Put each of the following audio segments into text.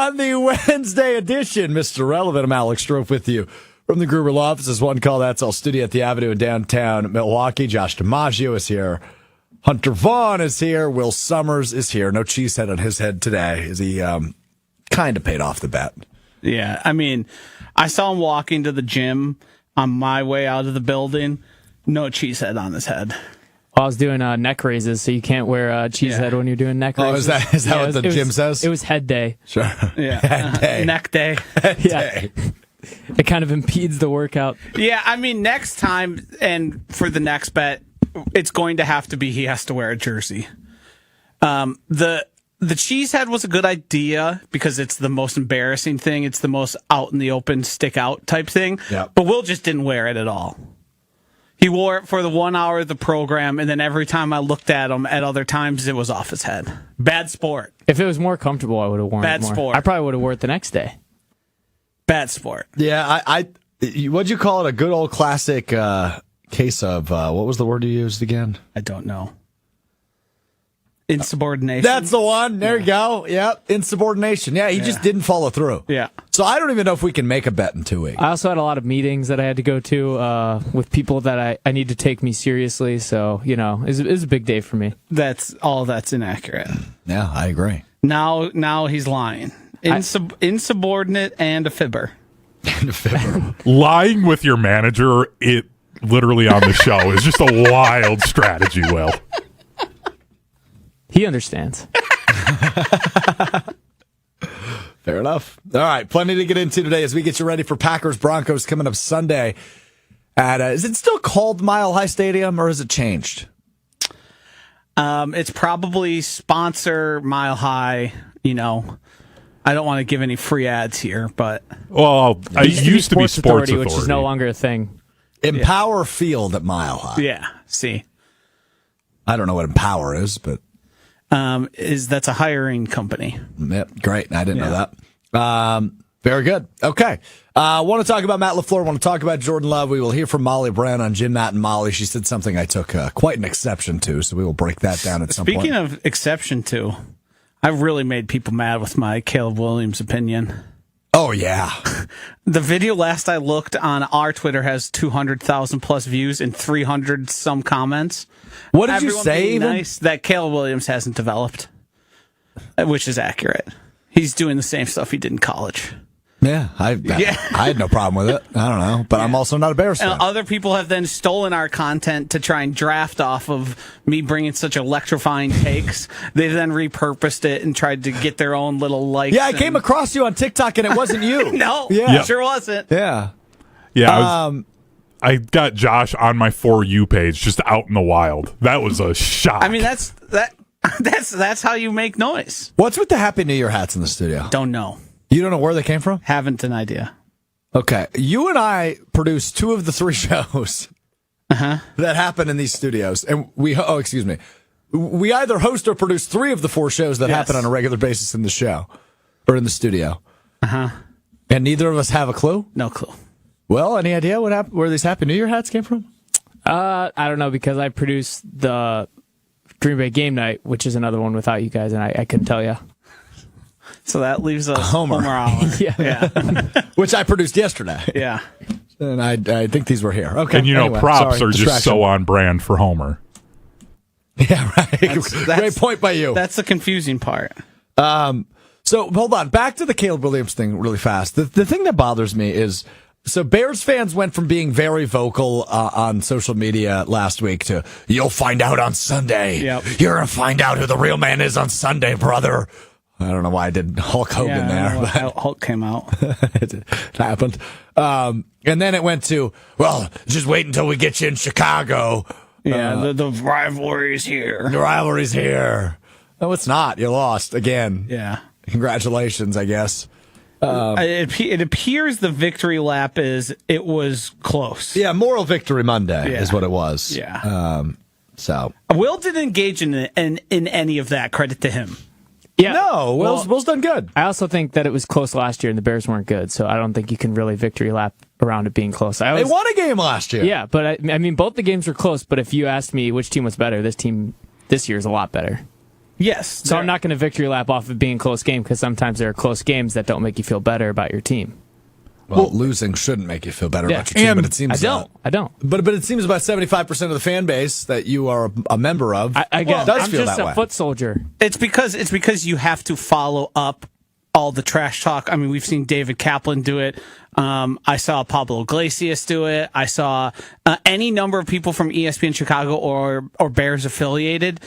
on the Wednesday edition, Mr. Relevant. I'm Alex Strouf with you from the Gruber Law Offices. One call, that's all. Studio at the Avenue in downtown Milwaukee. Josh DiMaggio is here. Hunter Vaughn is here. Will Sommers is here. No cheesehead on his head today, as he kind of paid off the bet. Yeah, I mean, I saw him walking to the gym on my way out of the building. No cheesehead on his head. Well, I was doing neck raises, so you can't wear a cheesehead when you're doing neck raises. Oh, is that what the gym says? It was head day. Sure. Yeah. Head day. Neck day. Head day. It kind of impedes the workout. Yeah, I mean, next time and for the next bet, it's going to have to be he has to wear a jersey. The cheesehead was a good idea because it's the most embarrassing thing. It's the most out in the open, stick out type thing. Yep. But Will just didn't wear it at all. He wore it for the 1 hour of the program, and then every time I looked at him at other times, it was off his head. Bad sport. If it was more comfortable, I would have worn it more. Bad sport. I probably would have worn it the next day. Bad sport. Yeah, what'd you call it? A good old classic case of, what was the word you used again? I don't know. Insubordination. That's the one. There you go. Yep. Insubordination. Yeah, he just didn't follow through. Yeah. So I don't even know if we can make a bet in 2 weeks. I also had a lot of meetings that I had to go to with people that I need to take me seriously. So, it was a big day for me. That's inaccurate. Yeah, I agree. Now he's lying. Insubordinate and a fibber. Lying with your manager, it literally on the show, is just a wild strategy, Will. He understands. Fair enough. All right, plenty to get into today as we get you ready for Packers Broncos coming up Sunday. Is it still called Mile High Stadium or has it changed? It's probably sponsor Mile High. I don't want to give any free ads here, but it used to be Sports Authority, which is no longer a thing. Empower Field at Mile High. Yeah. See, I don't know what Empower is, but that's a hiring company. Yep, great. I didn't know that. Very good. Okay. Want to talk about Matt LaFleur. Want to talk about Jordan Love. We will hear from Molly Brown on Jim, Matt, and Molly. She said something I took quite an exception to, so we will break that down at some point. Speaking of exception to, I really made people mad with my Caleb Williams opinion. Oh, yeah. The video last I looked on our Twitter has 200,000 plus views and 300 some comments. What did Everyone you say? being nice that Caleb Williams hasn't developed, which is accurate. He's doing the same stuff he did in college. Yeah, I had no problem with it. I don't know, but I'm also not a Bears fan. And other people have then stolen our content to try and draft off of me bringing such electrifying takes. They then repurposed it and tried to get their own little likes. Yeah, I came across you on TikTok and it wasn't you. No, sure wasn't. Yeah. Yeah, I got Josh on my For You page just out in the wild. That was a shock. I mean, that's how you make noise. What's with the Happy New Year hats in the studio? Don't know. You don't know where they came from? Haven't an idea. Okay. You and I produced 2 of the 3 shows that happen in these studios. And we either host or produce 3 of the 4 shows that happen on a regular basis in the show or in the studio. And neither of us have a clue? No clue. Well, any idea where these Happy New Year hats came from? I don't know, because I produced the Green Bay Game Night, which is another one without you guys, and I couldn't tell you. So that leaves us Homer Hour. Yeah. Which I produced yesterday. Yeah. And I think these were here. Okay. And anyway, props sorry, are just so on brand for Homer. Yeah, right. Great point by you. That's the confusing part. So hold on. Back to the Caleb Williams thing really fast. The thing that bothers me is, so Bears fans went from being very vocal on social media last week to, you'll find out on Sunday. Yep. You're going to find out who the real man is on Sunday, brother. I don't know why I did Hulk Hogan there. But Hulk came out. It happened. And then it went to, well, just wait until we get you in Chicago. Yeah, the rivalry's here. The rivalry's here. No, it's not. You lost again. Yeah. Congratulations, I guess. It appears the victory lap it was close. Yeah, moral victory Monday is what it was. Yeah. So Will didn't engage in any of that. Credit to him. Yeah. No, Will's done good. I also think that it was close last year and the Bears weren't good, so I don't think you can really victory lap around it being close. They won a game last year. Yeah, but I mean, both the games were close, but if you asked me which team was better, this team this year is a lot better. Yes. So I'm not going to victory lap off of being a close game because sometimes there are close games that don't make you feel better about your team. Well, losing shouldn't make you feel better Yeah. about your team, And but it seems I don't. But it seems about 75% of the fan base that you are a member of I guess does I'm feel just that a way. foot soldier. It's because you have to follow up all the trash talk. I mean, we've seen David Kaplan do it. I saw Pablo Iglesias do it. I saw any number of people from ESPN Chicago or Bears affiliated.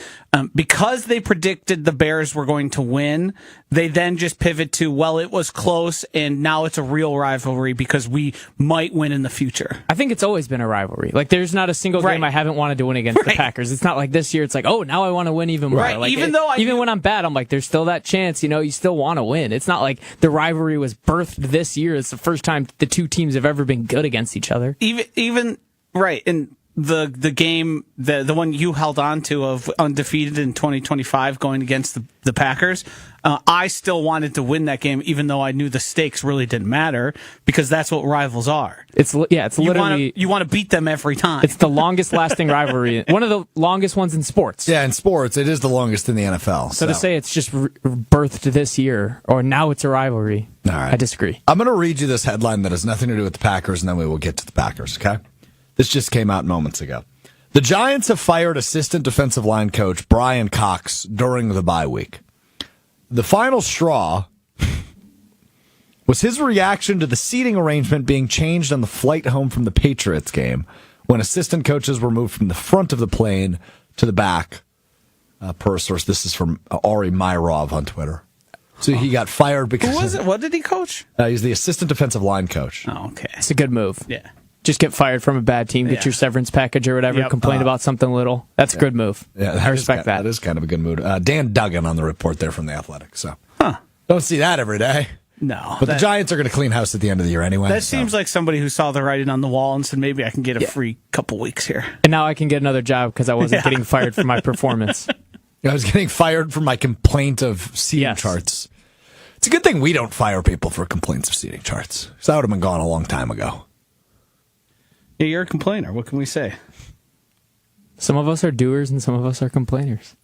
Because they predicted the Bears were going to win, they then just pivot to, well, it was close, and now it's a real rivalry because we might win in the future. I think it's always been a rivalry. Like, there's not a single Right. game I haven't wanted to win against the Right. Packers. It's not like this year. It's like, oh, now I want to win even more. Right. Like, Even though even when I'm bad, I'm like, there's still that chance. You still want to win. It's not like the rivalry was birthed this year. It's the first time the two teams have ever been good against each other. Even right. And the game, the one you held on to of undefeated in 2025 going against the Packers, I still wanted to win that game, even though I knew the stakes really didn't matter, because that's what rivals are. It's literally You want to beat them every time. it's the longest lasting rivalry, one of the longest ones in sports. Yeah, in sports, it is the longest in the NFL. So to say it's just birthed this year or now it's a rivalry, All right. I disagree. I'm going to read you this headline that has nothing to do with the Packers, and then we will get to the Packers, okay? This just came out moments ago. The Giants have fired assistant defensive line coach Brian Cox during the bye week. The final straw was his reaction to the seating arrangement being changed on the flight home from the Patriots game when assistant coaches were moved from the front of the plane to the back. Per a source, this is from Ari Myrov on Twitter. So he got fired because... Who was it? What did he coach? He's the assistant defensive line coach. Oh, okay. It's a good move. Yeah. Just get fired from a bad team, get Yeah. your severance package or whatever, Yep. complain about something little. That's a good move. Yeah, I respect that. That is kind of a good mood. Dan Duggan on the report there from The Athletic. So don't see that every day. No. But the Giants are going to clean house at the end of the year anyway. That so. seems like somebody who saw the writing on the wall and said, maybe I can get a free couple weeks here. And now I can get another job because I wasn't getting fired for my performance. I was getting fired for my complaint of seating Yes. charts. It's a good thing we don't fire people for complaints of seating charts. Because that would have been gone a long time ago. Yeah, you're a complainer. What can we say? Some of us are doers and some of us are complainers.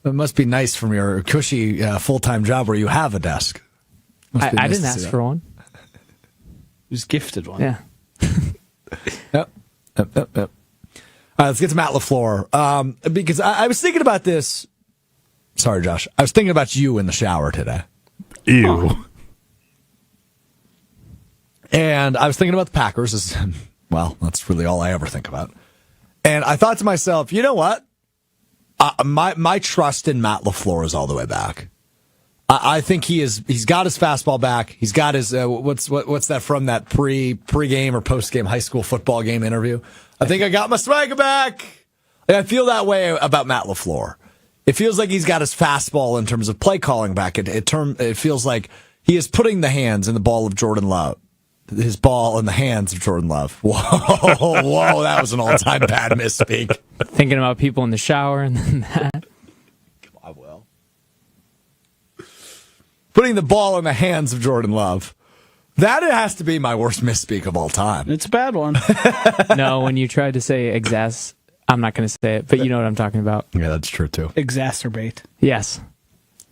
It must be nice from your cushy full-time job where you have a desk. Must be I nice didn't to ask see for that. one. He was gifted one. Yeah. Yep. All right, let's get to Matt LaFleur. Because I was thinking about this. Sorry, Josh. I was thinking about you in the shower today. Ew. And I was thinking about the Packers. Well, that's really all I ever think about. And I thought to myself, you know what? My trust in Matt LaFleur is all the way back. I think he's got his fastball back. He's got his what's that from that pre-game or post-game high school football game interview? I think I got my swagger back. And I feel that way about Matt LaFleur. It feels like he's got his fastball in terms of play calling back. It feels like he is putting the hands in the ball of Jordan Love. His ball in the hands of Jordan Love. Whoa, that was an all-time bad misspeak. Thinking about people in the shower and then that. I will. Putting the ball in the hands of Jordan Love. That has to be my worst misspeak of all time. It's a bad one. No, when you tried to say I'm not going to say it, but you know what I'm talking about. Yeah, that's true, too. Exacerbate. Yes.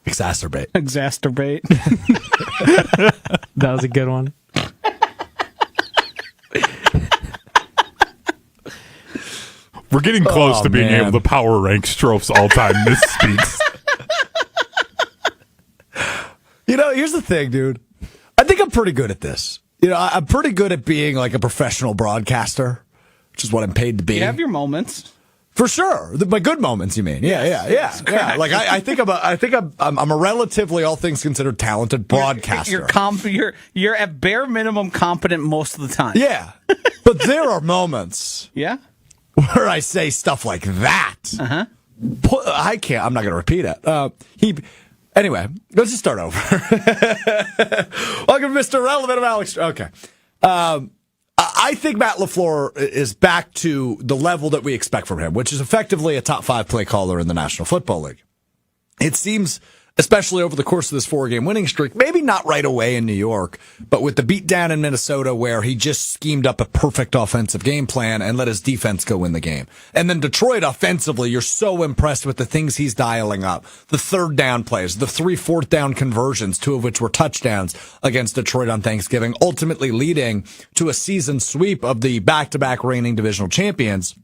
Exacerbate. Exacerbate. That was a good one. We're getting close to being man. able to power rank Strouf's all-time misspeaks. Here's the thing, dude. I think I'm pretty good at this. I'm pretty good at being like a professional broadcaster, which is what I'm paid to be. You have your moments. For sure. My good moments, you mean? Yeah. Like I think I'm a relatively, all things considered, talented broadcaster. You're at bare minimum competent most of the time. Yeah. But there are moments Yeah? where I say stuff like that. Uh-huh. I can't. I'm not going to repeat it. Anyway, let's just start over. Welcome, Mr. Relevant of Alex. Okay. I think Matt LaFleur is back to the level that we expect from him, which is effectively a top 5 play caller in the National Football League. It seems especially over the course of this 4-game winning streak. Maybe not right away in New York, but with the beatdown in Minnesota where he just schemed up a perfect offensive game plan and let his defense go win the game. And then Detroit offensively, you're so impressed with the things he's dialing up. The third down plays, the 3 fourth down conversions, 2 of which were touchdowns against Detroit on Thanksgiving, ultimately leading to a season sweep of the back-to-back reigning divisional champions.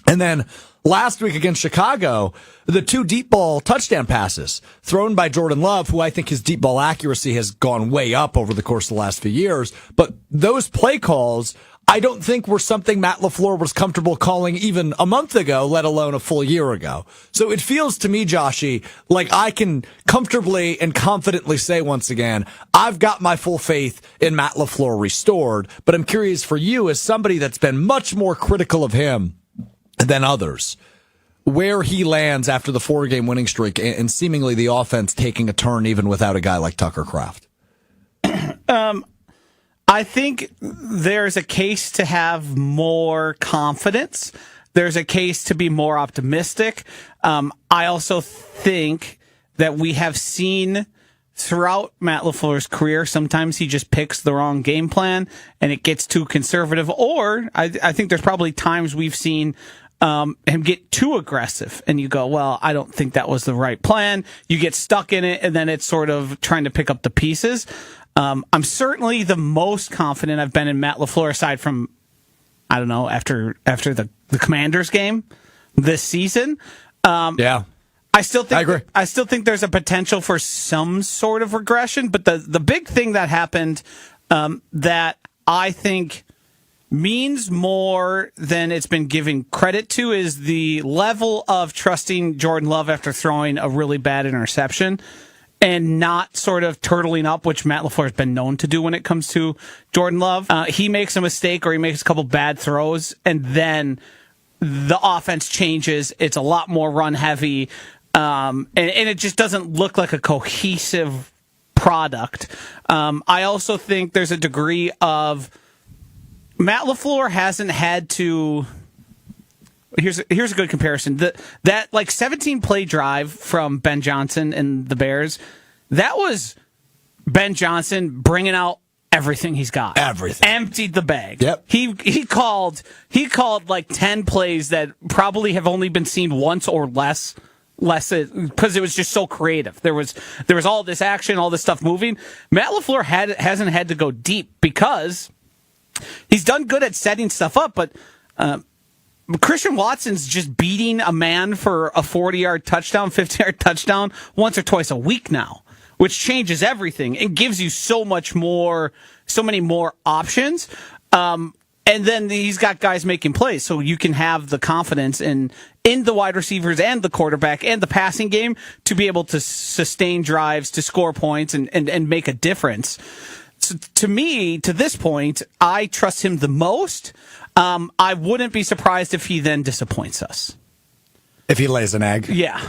And then last week against Chicago, the 2 deep ball touchdown passes thrown by Jordan Love, who I think his deep ball accuracy has gone way up over the course of the last few years. But those play calls, I don't think were something Matt LaFleur was comfortable calling even a month ago, let alone a full year ago. So it feels to me, Joshy, like I can comfortably and confidently say once again, I've got my full faith in Matt LaFleur restored. But I'm curious for you, as somebody that's been much more critical of him than others, where he lands after the 4-game winning streak and seemingly the offense taking a turn even without a guy like Tucker Kraft. I think there's a case to have more confidence. There's a case to be more optimistic. I also think that we have seen throughout Matt LaFleur's career, sometimes he just picks the wrong game plan and it gets too conservative. Or I think there's probably times we've seen him get too aggressive and you go, well, I don't think that was the right plan. You get stuck in it and then it's sort of trying to pick up the pieces. I'm certainly the most confident I've been in Matt LaFleur aside from, I don't know, after the Commanders game this season. Yeah. I still think I agree. I still think there's a potential for some sort of regression, but the big thing that happened that I think means more than it's been given credit to is the level of trusting Jordan Love after throwing a really bad interception and not sort of turtling up, which Matt LaFleur has been known to do when it comes to Jordan Love. He makes a mistake or he makes a couple bad throws, and then the offense changes. It's a lot more run heavy, and it just doesn't look like a cohesive product. I also think there's a degree of Matt LaFleur hasn't had to. Here's a good comparison. That like 17 play drive from Ben Johnson and the Bears, that was Ben Johnson bringing out everything he's got. Everything. Emptied the bag. Yep. He called like 10 plays that probably have only been seen once or less because it was just so creative. There was all this action, all this stuff moving. Matt LaFleur hasn't had to go deep because he's done good at setting stuff up, but Christian Watson's just beating a man for a 40-yard touchdown, 50-yard touchdown once or twice a week now, which changes everything and gives you so many more options. And then he's got guys making plays, so you can have the confidence in the wide receivers and the quarterback and the passing game to be able to sustain drives, to score points, and make a difference. So to me, to this point, I trust him the most. I wouldn't be surprised if he then disappoints us. If he lays an egg. Yeah.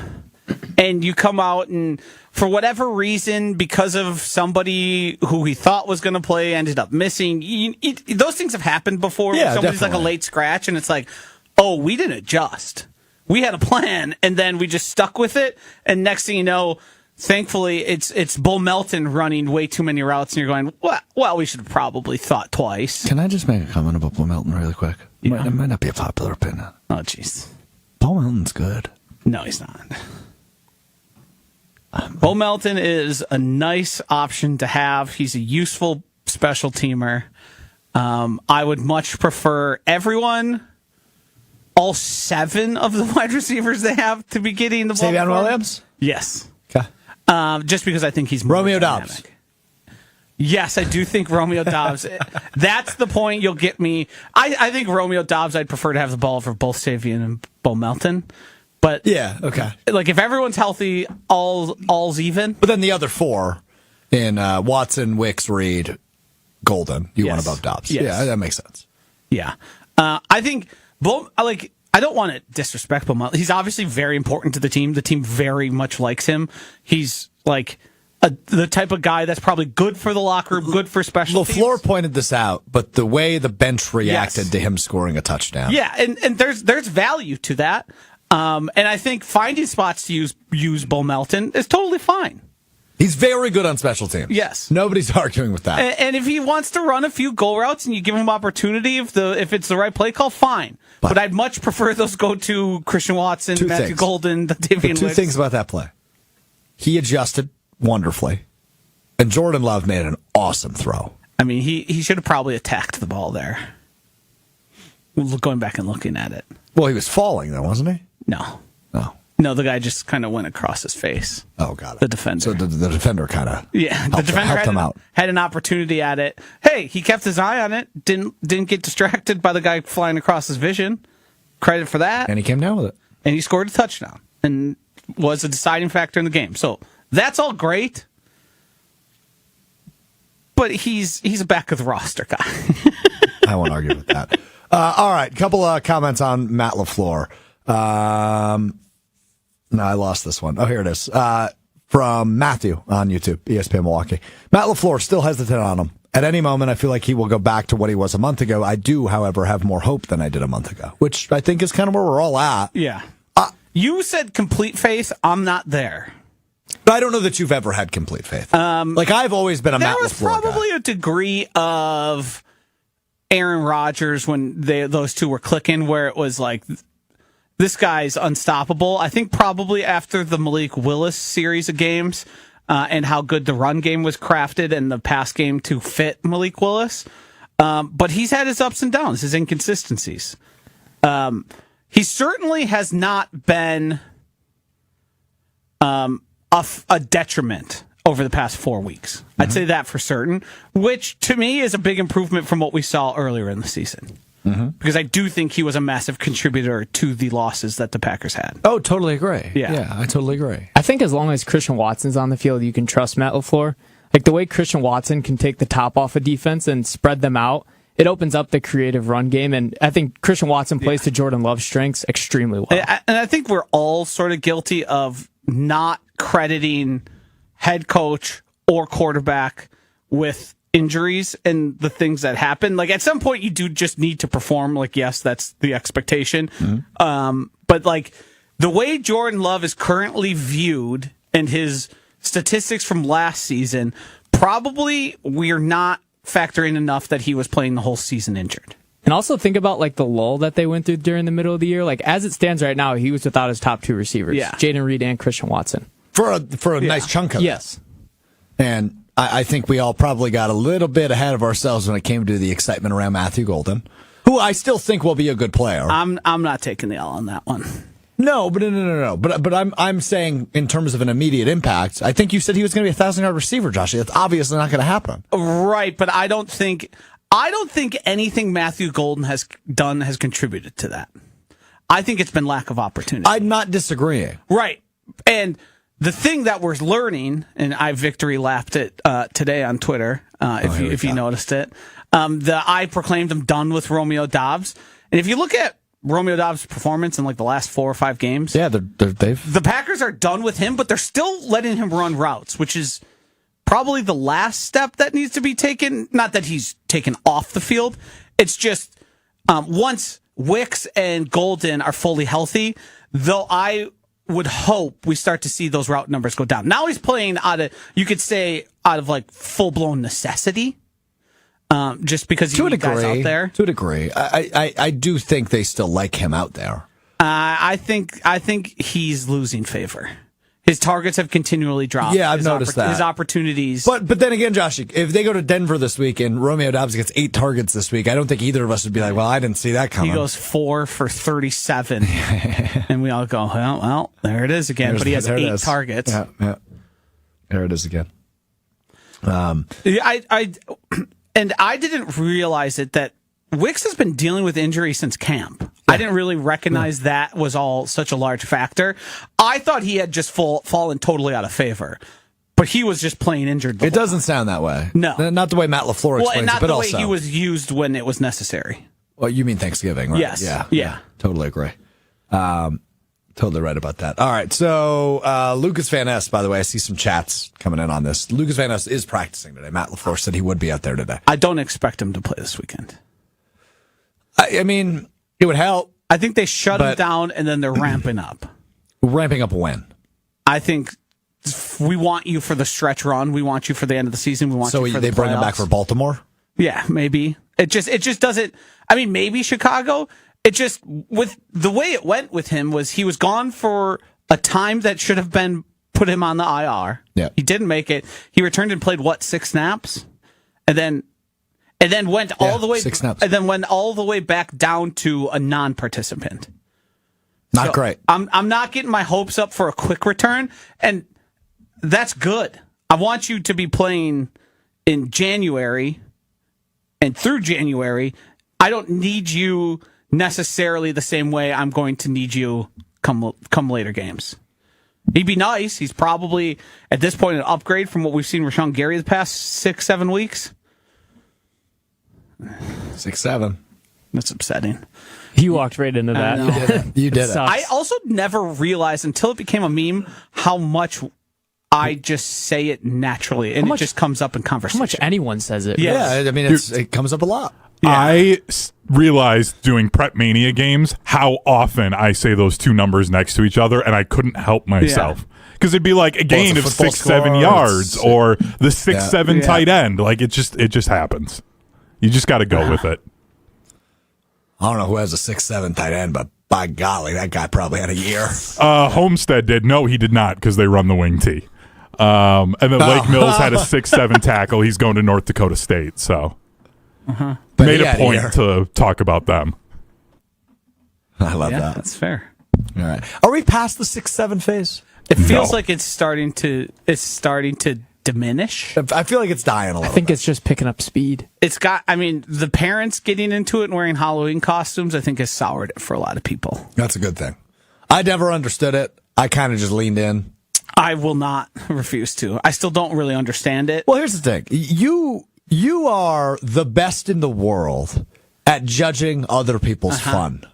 And you come out and for whatever reason, because of somebody who he thought was going to play ended up missing. Those things have happened before. Yeah, somebody's definitely. like a late scratch and it's like, oh, we didn't adjust. We had a plan and then we just stuck with it. And next thing you know, thankfully, it's Bull Melton running way too many routes, and you're going, well, we should have probably thought twice. Can I just make a comment about Bull Melton really quick? Yeah. It might not be a popular opinion. Oh, jeez. Bull Melton's good. No, he's not. Bull Melton is a nice option to have. He's a useful special teamer. I would much prefer everyone, all 7 of the wide receivers they have, to be getting the ball. Savion Williams? Yes. Okay. Just because I think he's more Romeo dynamic. Doubs. Yes, I do think Romeo Doubs. That's the point you'll get me. I think Romeo Doubs, I'd prefer to have the ball for both Savion and Bull Melton. But Yeah, okay. like if everyone's healthy, all's even. But then the other 4 in Watson, Wicks, Reed, Golden, you want above Dobbs. Yes. Yeah, that makes sense. Yeah. I think I don't want to disrespect Bull Melton. He's obviously very important to the team. The team very much likes him. He's like the type of guy that's probably good for the locker room, good for special teams. LaFleur pointed this out, but the way the bench reacted to him scoring a touchdown. Yeah, and there's value to that. And I think finding spots to use Bo Melton is totally fine. He's very good on special teams. Yes. Nobody's arguing with that. And if he wants to run a few goal routes and you give him opportunity, if it's the right play call, fine. But I'd much prefer those go to Christian Watson, Matthew Golden, Davian Two things about that play. He adjusted wonderfully, and Jordan Love made an awesome throw. I mean, he should have probably attacked the ball there. Going back and looking at it. Well, he was falling, though, wasn't he? No. No. No, the guy just kind of went across his face. Oh, got it. The defender. So the defender kind of the defender helped him out. Had an opportunity at it. Hey, he kept his eye on it. Didn't get distracted by the guy flying across his vision. Credit for that. And he came down with it. And he scored a touchdown and was a deciding factor in the game. So that's all great. But he's a back of the roster guy. I won't argue with that. All right, couple of comments on Matt LaFleur. No, I lost this one. Oh, here it is. From Matthew on YouTube, ESPN Milwaukee. Matt LaFleur still hesitant on him. At any moment, I feel like he will go back to what he was a month ago. I do, however, have more hope than I did a month ago, which I think is kind of where we're all at. Yeah. You said complete faith. I'm not there. I don't know that you've ever had complete faith. I've always been a Matt LaFleur guy. There was probably a degree of Aaron Rodgers when those two were clicking, where it was like, this guy's unstoppable. I think probably after the Malik Willis series of games and how good the run game was crafted and the pass game to fit Malik Willis. But he's had his ups and downs, his inconsistencies. He certainly has not been a detriment over the past 4 weeks. Mm-hmm. I'd say that for certain, which to me is a big improvement from what we saw earlier in the season. Mm-hmm. Because I do think he was a massive contributor to the losses that the Packers had. Oh, totally agree. Yeah, I totally agree. I think as long as Christian Watson's on the field, you can trust Matt LaFleur. Like the way Christian Watson can take the top off a defense and spread them out, it opens up the creative run game. And I think Christian Watson plays to Jordan Love's strengths extremely well. And I think we're all sort of guilty of not crediting head coach or quarterback with injuries and the things that happen. Like at some point you do just need to perform. Like, yes, that's the expectation. Mm-hmm. But like the way Jordan Love is currently viewed and his statistics from last season, probably we're not factoring enough that he was playing the whole season injured. And also think about like the lull that they went through during the middle of the year. Like as it stands right now, he was without his top two receivers, Jaden Reed and Christian Watson. For a nice chunk of it. Yes. And I think we all probably got a little bit ahead of ourselves when it came to the excitement around Matthew Golden, who I still think will be a good player. I'm not taking the L on that one. No. But I'm saying in terms of an immediate impact, I think you said he was going to be a 1,000-yard receiver, Josh. That's obviously not going to happen. Right, but I don't think anything Matthew Golden has done has contributed to that. I think it's been lack of opportunity. I'm not disagreeing. Right. And the thing that we're learning, and I victory lapped it today on Twitter, if you noticed it, I proclaimed I'm done with Romeo Doubs. And if you look at Romeo Doubs' performance in like the last 4 or 5 games, the Packers are done with him, but they're still letting him run routes, which is probably the last step that needs to be taken. Not that he's taken off the field. It's just once Wicks and Golden are fully healthy, though I would hope we start to see those route numbers go down. Now he's playing out of like full-blown necessity, just because you need guys out there. To a degree. I do think they still like him out there. I think he's losing favor. His targets have continually dropped. Yeah, I've noticed that. His opportunities. But then again, Josh, if they go to Denver this week and Romeo Doubs gets 8 targets this week, I don't think either of us would be like, well, I didn't see that coming. He goes 4 for 37. And we all go, well, there it is again. But he has 8 targets. Yeah. There it is again. I didn't realize it that Wicks has been dealing with injury since camp. Yeah. I didn't really recognize that was all such a large factor. I thought he had just fallen totally out of favor, but he was just playing injured. It doesn't sound that way. No. Not the way Matt LaFleur explains and not it, but the also way he was used when it was necessary. Well, you mean Thanksgiving, right? Yes. Yeah. Totally agree. Totally right about that. All right, so Lucas Van Ness, by the way, I see some chats coming in on this. Lucas Van Ness is practicing today. Matt LaFleur said he would be out there today. I don't expect him to play this weekend. I mean, it would help. I think they shut him But- down and then they're ramping up. Ramping up when? I think we want you for the stretch run. We want you for the end of the season. We want So you for they the bring him back playoffs. for Baltimore? Yeah, maybe. It just doesn't. I mean, maybe Chicago. It just, with the way it went with him, was he was gone for a time that should have been put him on the IR. Yeah. He didn't make it. He returned and played 6 snaps, and then went all the way 6 snaps. and then went all the way back down to a non-participant. Not So great. I'm not getting my hopes up for a quick return, and that's good. I want you to be playing in January and through January. I don't need you necessarily the same way I'm going to need you come later games. He'd be nice. He's probably at this point an upgrade from what we've seen Rashawn Gary the past 6-7 weeks. 6-7. That's upsetting. You walked right into that. know. You did it. sucks. I also never realized until it became a meme how much I just say it naturally and much- it just comes up in How conversation. much anyone says it. Yeah. Yeah, I mean, it comes up a lot. I realized doing Prep Mania games how often I say those two numbers next to each other, and I couldn't help myself. Because it'd be like a gain a of football 6-7 score, yards, it's- or the 6-7 Yeah. tight end. Like it just happens. You just got to go with it. I don't know who has a 6-7 tight end, but by golly, that guy probably had a year. Homestead did. No, he did not, because they run the wing T. And then Lake Mills had a 6-7 tackle. He's going to North Dakota State, so But made he a had point year. to talk about them. I love Yeah, that. that's fair. All right. Are we past the 6-7 phase? It feels No. like it's starting to diminish. I feel like it's dying a little. I think it's just picking up speed. It's got, I mean, the parents getting into it and wearing Halloween costumes, I think has soured it for a lot of people. That's a good thing. I never understood it. I kind of just leaned in. I will not refuse to. I still don't really understand it. Well, here's the thing. You are the best in the world at judging other people's fun.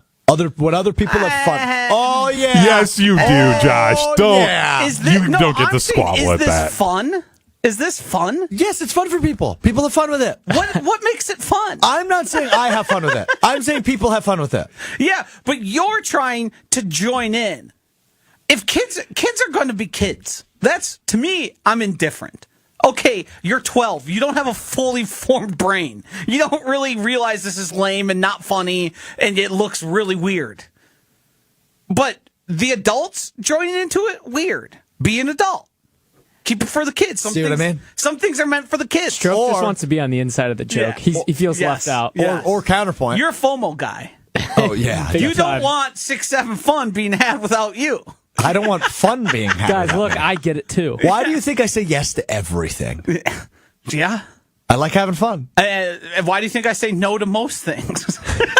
What other people have fun. Oh, yeah. Yes, you do, Josh. Don't yeah. you don't get to squabble at is this that. fun? Is this fun? Yes, it's fun for people. People have fun with it. What makes it fun? I'm not saying I have fun with it. I'm saying people have fun with it. Yeah, but you're trying to join in. If kids are going to be kids, that's, to me, I'm indifferent. Okay, you're 12. You don't have a fully formed brain. You don't really realize this is lame and not funny, and it looks really weird. But the adults joining into it, weird. Be an adult. Keep it for the kids. See what I mean? Some things are meant for the kids. Stroke just Or- wants to be on the inside of the joke. Yeah. He feels Yes. left out. Yeah. Or counterpoint. You're a FOMO guy. Oh, yeah. Big You don't time. want 6-7 fun being had without you. I don't want fun being had. Guys, without look, me. I get it too. Why do you think I say yes to everything? Yeah. I like having fun. And why do you think I say no to most things?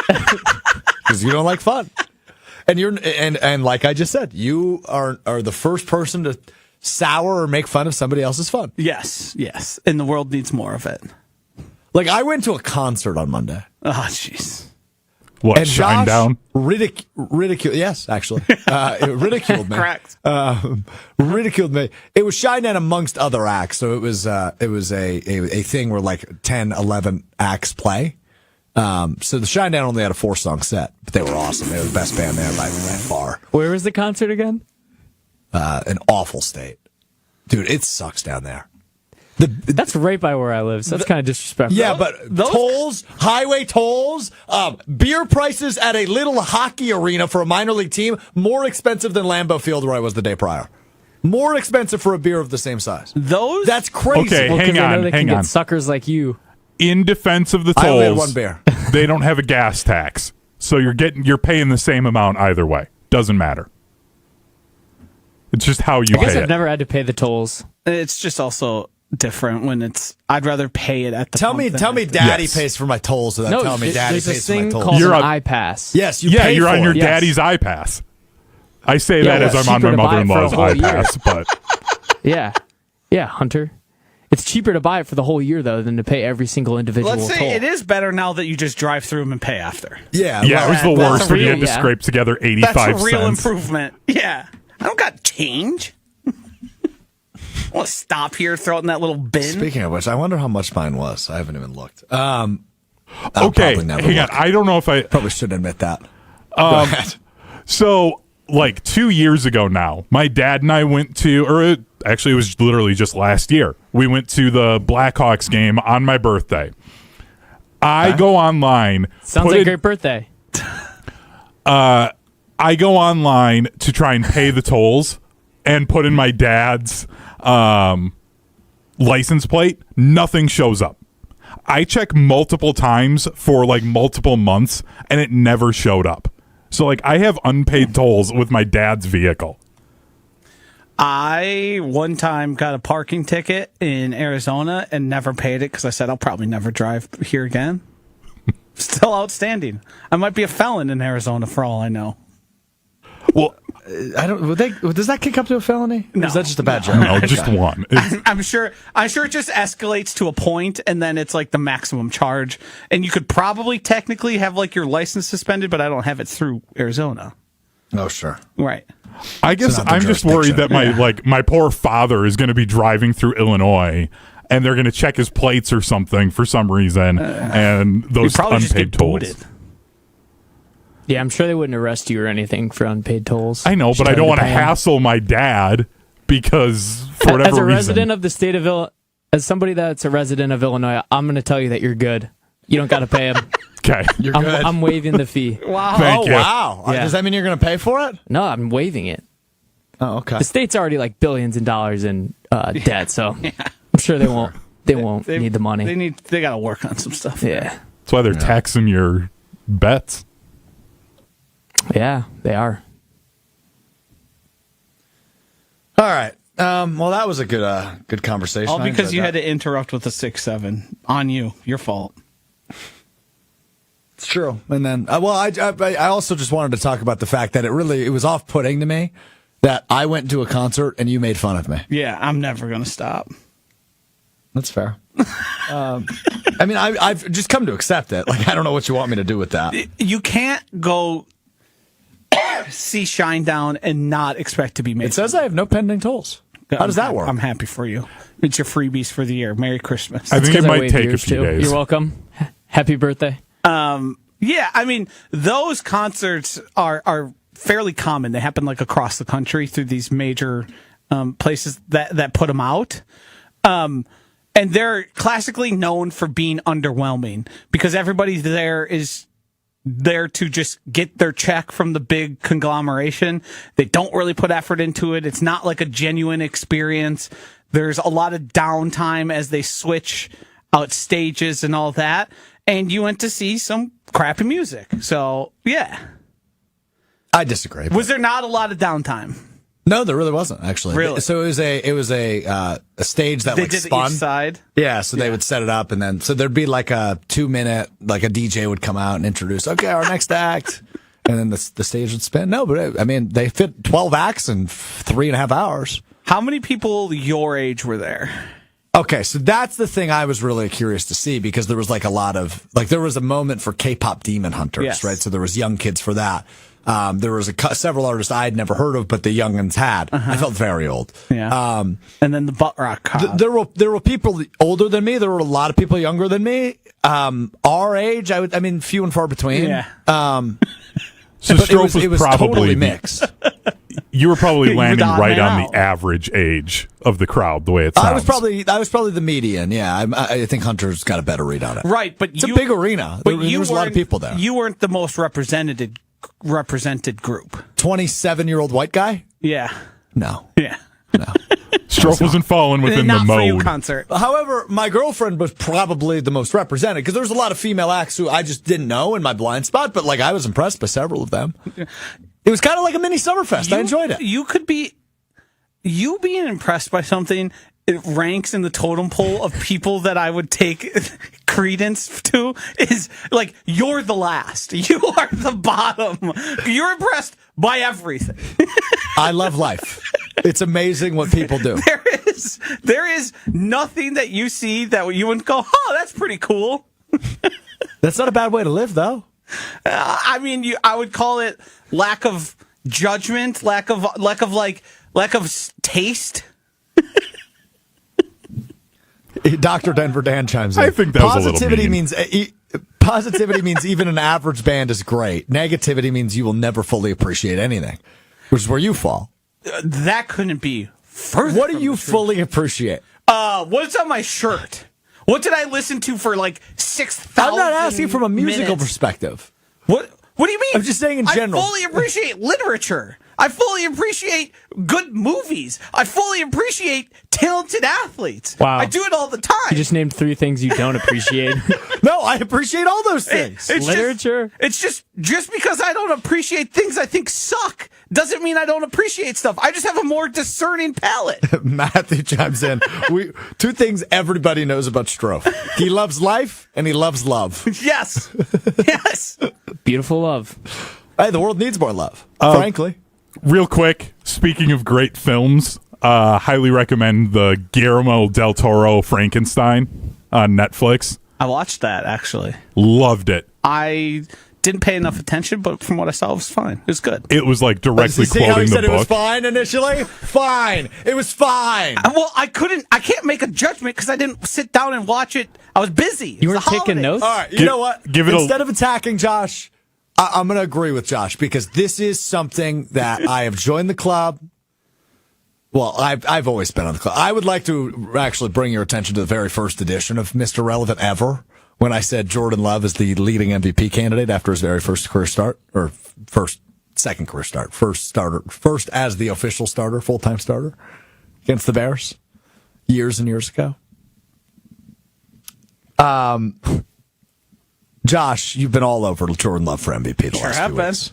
Because you don't like fun. And you're and like I just said, you are the first person to sour or make fun of somebody else's fun. Yes. And the world needs more of it. Like I went to a concert on Monday. Oh, jeez. What, And Shine Josh Down? ridiculed. Yes, actually, it ridiculed me. Correct. Ridiculed me. It was Shine Down amongst other acts, so it was a thing where like 10, 11 acts play. So the Shine Down only had a 4-song set, but they were awesome. They were the best band there by far. Where was the concert again? An awful state, dude. It sucks down there. That's right by where I live, so that's kind of disrespectful. Yeah, but tolls, highway tolls, beer prices at a little hockey arena for a minor league team, more expensive than Lambeau Field where I was the day prior. More expensive for a beer of the same size. Those? That's crazy. Okay, Well, 'cause hang I know on, they hang can on. get suckers like you. In defense of the I only had tolls, one beer. they don't have a gas tax, so you're paying the same amount either way. Doesn't matter. It's just how you I guess pay I've it. never had to pay the tolls. It's just also different when it's. I'd rather pay it at the. Tell pump me, than tell me, at the- Daddy Yes. pays for my tolls without No, telling me Daddy there's pays this for my thing tolls. called You're an a- iPass. Yes, you Yeah, pay you're for on your it. Yes. daddy's iPass. I say Yeah, that well, as it's I'm on cheaper my to buy it for a mother-in-law's whole year. iPass, but Yeah, Hunter. It's cheaper to buy it for the whole year though than to pay every single individual Let's say toll. it is better now that you just drive through them and pay after. Yeah, yeah, it was the well, worst when you real- had to yeah. scrape together That's 85 a real cents. improvement. Yeah, I don't got change. I want to stop here, throw it in that little bin. Speaking of which, I wonder how much mine was. I haven't even looked. I'll Okay, probably never hang on. look. I don't know if I Probably shouldn't admit that. Go ahead. So, like 2 years ago now, my dad and I went to, actually, it was literally just last year. We went to the Blackhawks game on my birthday. I go online. Sounds like a great birthday. I go online to try and pay the tolls and put in my dad's license plate. Nothing shows up. I check multiple times for like multiple months, and it never showed up. So, like, I have unpaid tolls with my dad's vehicle. I one time got a parking ticket in Arizona and never paid it because I said I'll probably never drive here again. Still outstanding. I might be a felon in Arizona for all I know. Well, I don't. Does that kick up to a felony? No. Or is that just a bad joke? no, just one. I'm sure it just escalates to a point, and then it's like the maximum charge. And you could probably technically have like your license suspended, but I don't have it through Arizona. Oh, sure. Right. I guess not the I'm just worried jurisdiction. that my poor father is going to be driving through Illinois, and they're going to check his plates or something for some reason, and those You'd probably just unpaid get tolls. booted. Yeah, I'm sure they wouldn't arrest you or anything for unpaid tolls. I know, Just but I trying don't want to pay 'em. hassle my dad because for whatever As a reason. resident of the state of Illinois, as somebody that's a resident of Illinois, I'm going to tell you that you're good. You don't got to pay them. Okay. You're good. I'm waiving the fee. Wow. Thank you. Wow. Yeah. Does that mean you're going to pay for it? No, I'm waiving it. Oh, okay. The state's already like billions of dollars in debt, so I'm sure they won't. They won't need the money. They got to work on some stuff. Yeah, That's why they're taxing your bets. yeah, they are. All right. Well, that was a good conversation. All I because enjoyed you that. had to interrupt with a 6-7 on you. Your fault. It's true. And then, I also just wanted to talk about the fact that it was off-putting to me that I went to a concert and you made fun of me. Yeah, I'm never going to stop. That's fair. I mean, I've just come to accept it. Like, I don't know what you want me to do with that. You can't go see Shinedown and not expect to be made. It says I have no pending tolls. How does that work? I'm happy for you. It's your freebies for the year. Merry Christmas. I think it 'Cause I might waived take a yours, few too. days. You're welcome. Happy birthday. Yeah, I mean, those concerts are fairly common. They happen like across the country through these major places that put them out. And they're classically known for being underwhelming because everybody there is there to just get their check from the big conglomeration. They don't really put effort into it. It's not like a genuine experience. There's a lot of downtime as they switch out stages and all that. And you went to see some crappy music. So, yeah. I disagree. Was there not a lot of downtime? No, there really wasn't, actually. Really? So it was a stage that They like did spun. each side? Yeah, so they would set it up, and then so thered be like a 2-minute, like a DJ would come out and introduce, okay, our next act, and then the stage would spin. No, but I mean, they fit 12 acts in 3.5 hours. How many people your age were there? Okay, so that's the thing I was really curious to see because there was like a lot of there was a moment for K-pop Demon Hunters, Yes. right? So there was young kids for that. There was several artists I had never heard of, but the younguns had. I felt very old. Yeah. And then the butt rock crowd. There were people older than me. There were a lot of people younger than me. Our age, I mean, few and far between. Yeah. So But Strouf it was probably totally mixed. You were probably landing odd right man on out. the average age of the crowd, the way it sounds. I was probably the median. Yeah, I think Hunter's got a better read on it. Right, but It's a big arena. But There was a lot of people there. You weren't the most represented group. 27-year-old white guy? Yeah. No. Yeah. Strouf wasn't falling within Not the for you mode. concert. However, my girlfriend was probably the most represented because there was a lot of female acts who I just didn't know in my blind spot, but like I was impressed by several of them. It was kind of like a mini Summerfest. I enjoyed it. You being impressed by something, it ranks in the totem pole of people that I would take credence to is like, you're the last. You are the bottom. You're impressed by everything. I love life. It's amazing what people do. There is nothing that you see that you wouldn't go, oh, that's pretty cool. That's not a bad way to live, though. I mean, I would call it lack of judgment, lack of taste. Dr. Denver Dan chimes in. I think that was a little Positivity mean. means Positivity means even an average band is great. Negativity means you will never fully appreciate anything, which is where you fall. That couldn't be further. What do you fully appreciate? What's on my shirt? What did I listen to for like 6,000? I'm not asking from a musical minutes? perspective. What do you mean? I'm just saying in general. I fully appreciate literature. I fully appreciate good movies. I fully appreciate talented athletes. Wow. I do it all the time. You just named 3 things you don't appreciate. No, I appreciate all those things. It's Literature? Just because I don't appreciate things I think suck doesn't mean I don't appreciate stuff. I just have a more discerning palate. Matthew chimes in. 2 things everybody knows about Strouf. He loves life and he loves love. Yes. Yes. Beautiful love. Hey, the world needs more love, frankly. Real quick, speaking of great films, highly recommend the Guillermo del Toro Frankenstein on Netflix. I watched that, actually. Loved it. I didn't pay enough attention, but from what I saw, it was fine. It was good. It was like directly See how he quoting said the it was book. fine initially? Fine. It was fine. Well, I can't make a judgment because I didn't sit down and watch it. I was busy. You It was weren't the taking holidays. notes? All right, you know what? give it Instead of attacking Josh, I'm going to agree with Josh because this is something that I have joined the club. Well, I've always been on the club. I would like to actually bring your attention to the very first edition of Mr. Relevant ever when I said Jordan Love is the leading MVP candidate after his very first career start, or second career start, first as the official starter, full-time starter against the Bears years and years ago. Josh, you've been all over Jordan Love for MVP the last have few been. weeks.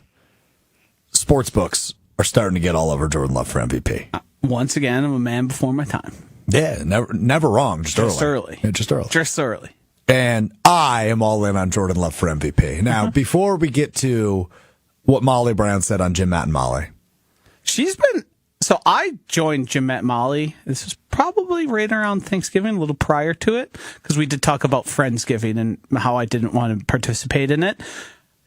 Sports books are starting to get all over Jordan Love for MVP. Once again, I'm a man before my time. Yeah, never wrong. Just early. Yeah, just early. Just early. And I am all in on Jordan Love for MVP. Now, before we get to what Molly Brown said on Jim, Matt, and Molly. So I joined Jim, Matt, Molly. This was probably right around Thanksgiving, a little prior to it, because we did talk about Friendsgiving and how I didn't want to participate in it.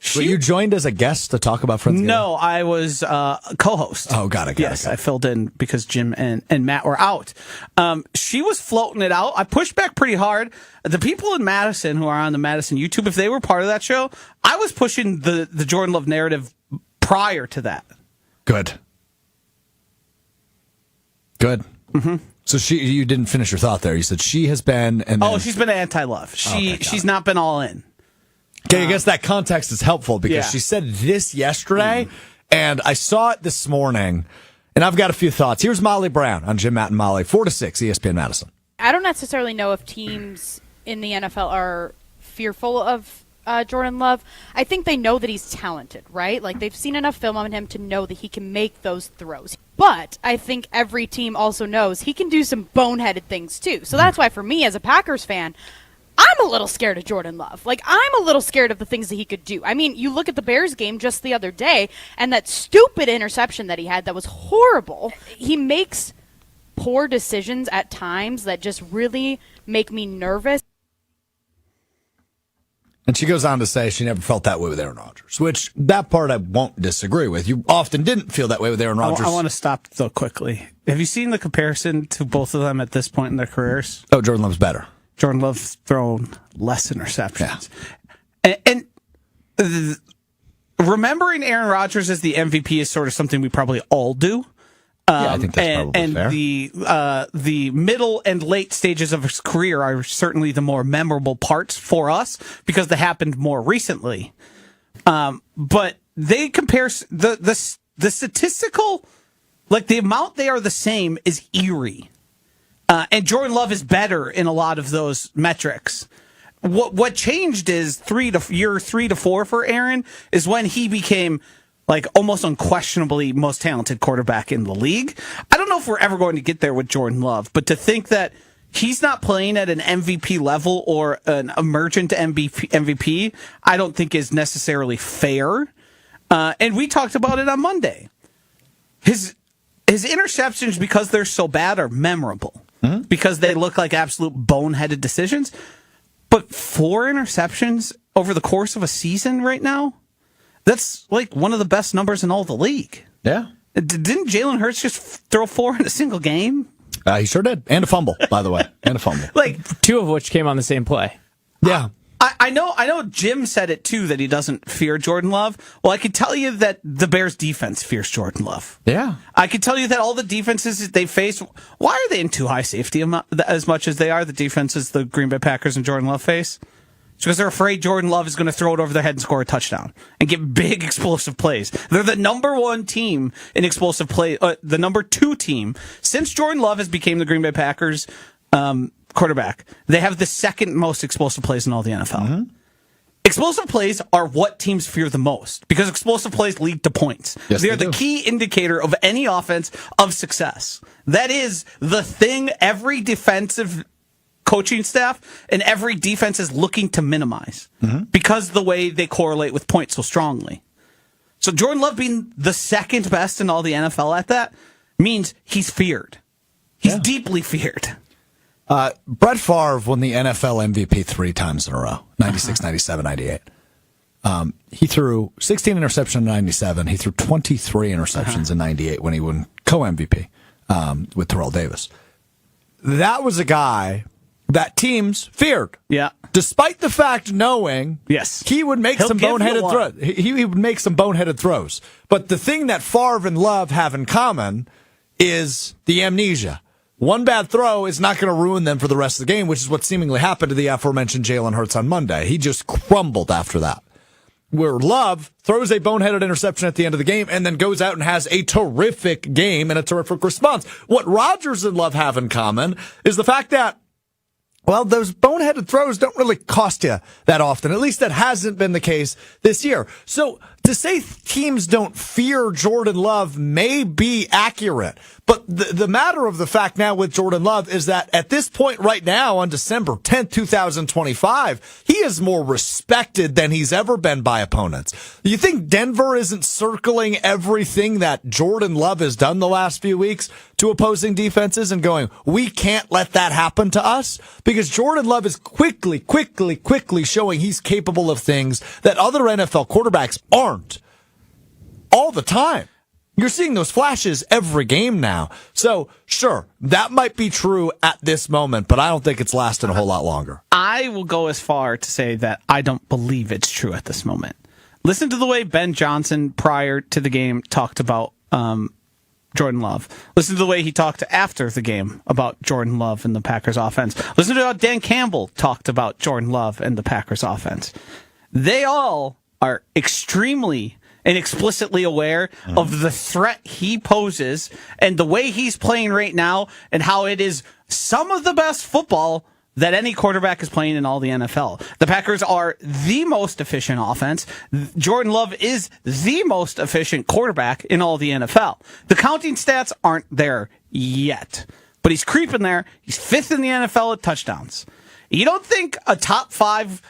So you joined as a guest to talk about Friendsgiving? No, I was a co-host. Oh, got it. Yes, I filled in because Jim and Matt were out. She was floating it out. I pushed back pretty hard. The people in Madison who are on the Madison YouTube, if they were part of that show, I was pushing the Jordan Love narrative prior to that. Good. Mm-hmm. So you didn't finish your thought there. You said she has been, and then, She's been anti-love. She's not been all in. Okay, I guess that context is helpful because she said this yesterday, and I saw it this morning, and I've got a few thoughts. Here's Molly Brown on Jim, Matt, and Molly, 4 to 6, ESPN Madison. I don't necessarily know if teams in the NFL are fearful of Jordan Love. I think they know that he's talented, right? Like, they've seen enough film on him to know that he can make those throws. But I think every team also knows he can do some boneheaded things, too. So that's why, for me, as a Packers fan, I'm a little scared of Jordan Love. Like, I'm a little scared of the things that he could do. I mean, you look at the Bears game just the other day, and that stupid interception that he had that was horrible. He makes poor decisions at times that just really make me nervous. And she goes on to say she never felt that way with Aaron Rodgers, which that part I won't disagree with. You often didn't feel that way with Aaron Rodgers. I want to stop, though, quickly. Have you seen the comparison to both of them at this point in their careers? Oh, Jordan Love's better. Jordan Love's thrown less interceptions. Yeah. And remembering Aaron Rodgers as the MVP is sort of something we probably all do. I think that's probably fair. The middle and late stages of his career are certainly the more memorable parts for us because they happened more recently. But they compare the statistical, like the amount they are the same is eerie. And Jordan Love is better in a lot of those metrics. What changed is year 3 to 4 for Aaron is when he became like almost unquestionably most talented quarterback in the league. I don't know if we're ever going to get there with Jordan Love, but to think that he's not playing at an MVP level or an emergent MVP, I don't think is necessarily fair. And we talked about it on Monday. His interceptions, because they're so bad, are memorable because they look like absolute boneheaded decisions. But 4 interceptions over the course of a season right now, that's like one of the best numbers in all the league. Yeah. Didn't Jalen Hurts just throw 4 in a single game? He sure did. And a fumble, by the way. And a fumble. Like 2 of which came on the same play. Yeah. I know Jim said it too, that he doesn't fear Jordan Love. Well, I can tell you that the Bears defense fears Jordan Love. Yeah. I can tell you that all the defenses that they face, why are they in too high safety as much as they are, the defenses the Green Bay Packers and Jordan Love face? It's because they're afraid Jordan Love is going to throw it over their head and score a touchdown and get big explosive plays. They're the number one team in explosive play, the number two team. Since Jordan Love has become the Green Bay Packers quarterback, they have the second most explosive plays in all the NFL. Mm-hmm. Explosive plays are what teams fear the most because explosive plays lead to points. Yes, They're the key indicator of any offense of success. That is the thing every defensive coaching staff and every defense is looking to minimize because of the way they correlate with points so strongly. So Jordan Love being the second best in all the NFL at that means he's feared. He's deeply feared. Brett Favre won the NFL MVP 3 times in a row, 96, 97, 98. He threw 16 interceptions in 97. He threw 23 interceptions in 98 when he won co-MVP with Terrell Davis. That was a guy that teams feared. Yeah. Despite the fact knowing he would make some boneheaded throws. He would make some boneheaded throws. But the thing that Favre and Love have in common is the amnesia. One bad throw is not going to ruin them for the rest of the game, which is what seemingly happened to the aforementioned Jalen Hurts on Monday. He just crumbled after that. Where Love throws a boneheaded interception at the end of the game and then goes out and has a terrific game and a terrific response. What Rodgers and Love have in common is the fact that, well, those boneheaded throws don't really cost you that often. At least that hasn't been the case this year. So to say teams don't fear Jordan Love may be accurate. But the matter of the fact now with Jordan Love is that at this point right now on December 10th, 2025, he is more respected than he's ever been by opponents. You think Denver isn't circling everything that Jordan Love has done the last few weeks to opposing defenses and going, we can't let that happen to us? Because Jordan Love is quickly showing he's capable of things that other NFL quarterbacks aren't all the time. You're seeing those flashes every game now. So, sure, that might be true at this moment, but I don't think it's lasting a whole lot longer. I will go as far to say that I don't believe it's true at this moment. Listen to the way Ben Johnson, prior to the game, talked about Jordan Love. Listen to the way he talked after the game about Jordan Love and the Packers offense. Listen to how Dan Campbell talked about Jordan Love and the Packers offense. They all are extremely and explicitly aware of the threat he poses and the way he's playing right now and how it is some of the best football that any quarterback is playing in all the NFL. The Packers are the most efficient offense. Jordan Love is the most efficient quarterback in all the NFL. The counting stats aren't there yet, but he's creeping there. He's 5th in the NFL at touchdowns. You don't think a top 5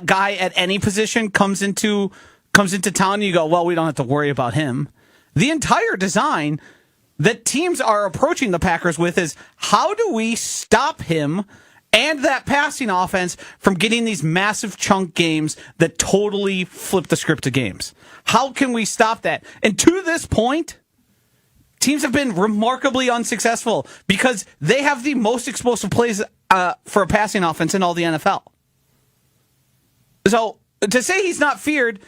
guy at any position comes into town and you go, well, we don't have to worry about him. The entire design that teams are approaching the Packers with is, how do we stop him and that passing offense from getting these massive chunk games that totally flip the script of games? How can we stop that? And to this point, teams have been remarkably unsuccessful because they have the most explosive plays for a passing offense in all the NFL. So to say he's not feared,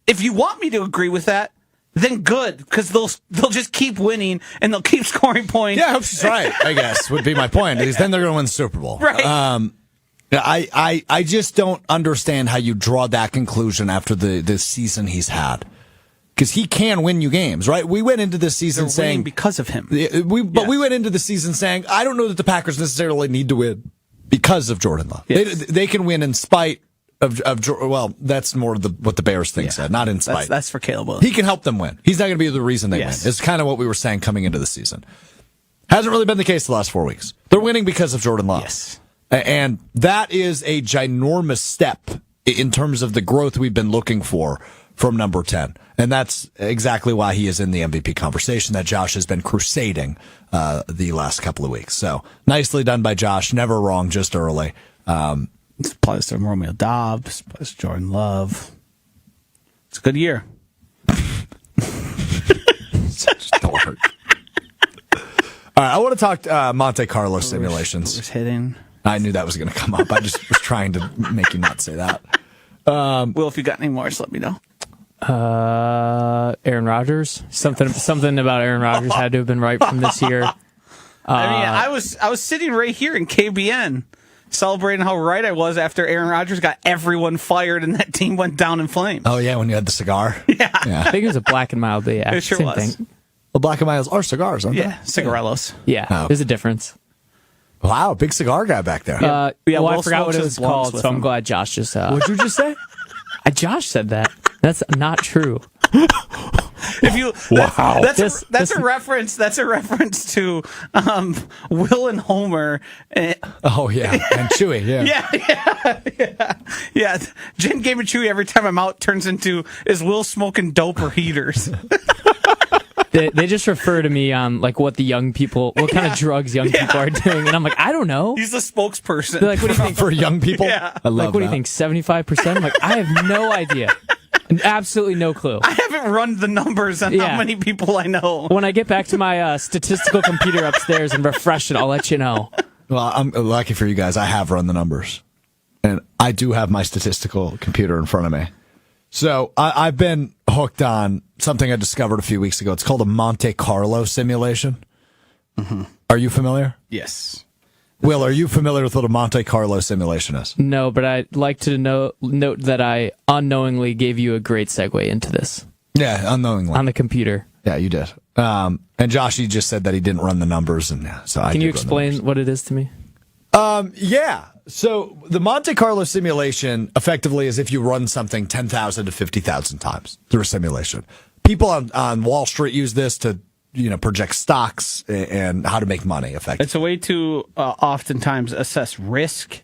if you want me to agree with that, then good, because they'll just keep winning and they'll keep scoring points. Yeah, I hope she's right, I guess, would be my point. Because then they're going to win the Super Bowl. Right. I just don't understand how you draw that conclusion after the season he's had. Because he can win you games, right? We went into this season saying because of him. We went into the season saying, I don't know that the Packers necessarily need to win because of Jordan Love. Yes. They can win in spite of well, that's more what the Bears thing said, not in spite. That's for Caleb Williams. He can help them win. He's not going to be the reason they win. It's kind of what we were saying coming into the season. Hasn't really been the case the last 4 weeks. They're winning because of Jordan Love. Yes. And that is a ginormous step in terms of the growth we've been looking for from number 10. And that's exactly why he is in the MVP conversation that Josh has been crusading the last couple of weeks. So nicely done by Josh. Never wrong, just early. This applies to Romeo Dobbs, applies to Jordan Love. It's a good year. Such a dork. All right, I want to talk Monte Carlo simulations. Hitting. I knew that was going to come up. I just was trying to make you not say that. Will, if you got any more, just let me know. Aaron Rodgers. Something about Aaron Rodgers had to have been right from this year. I was sitting right here in KBN celebrating how right I was after Aaron Rodgers got everyone fired and that team went down in flames. Oh, yeah, when you had the cigar? I think it was a Black and Mild, but yeah, It sure same was. thing. Well, Black and Miles are cigars, aren't Yeah, cigarellos. Yeah, Oh. there's a difference. they? Wow, big cigar guy back there. Yeah, Well, I Will forgot what smokes it his was called, lungs with so I'm him. glad Josh just. What'd you just say? Josh said that. That's not true. If you Wow. that's a reference. That's a reference to Will and Homer. Oh, yeah, and Chewy, Yeah. Jen Game and Chewy every time I'm out turns into is Will smoking dope or heaters? They just refer to me on like what kind of drugs young people are doing, and I'm like, I don't know. He's the spokesperson. They're like, what do you think? For young people? Yeah. I love Like, what do you that. think? 75%? I'm like, I have no idea. Absolutely no clue. I haven't run the numbers on Yeah. how many people I know. When I get back to my statistical computer upstairs and refresh it, I'll let you know. Well, I'm lucky for you guys. I have run the numbers, and I do have my statistical computer in front of me. So I've been hooked on something I discovered a few weeks ago. It's called a Monte Carlo simulation. Mm-hmm. Are you familiar? Yes. Will, are you familiar with what a Monte Carlo simulation is? No, but I'd like to note that I unknowingly gave you a great segue into this Yeah, unknowingly. on the computer. Yeah, you did. And Josh, you just said that he didn't run the numbers, and so I Can you did run the numbers. explain what it is to me? Yeah. So the Monte Carlo simulation effectively is if you run something 10,000 to 50,000 times through a simulation. People on Wall Street use this to, project stocks and how to make money effectively. It's a way to oftentimes assess risk,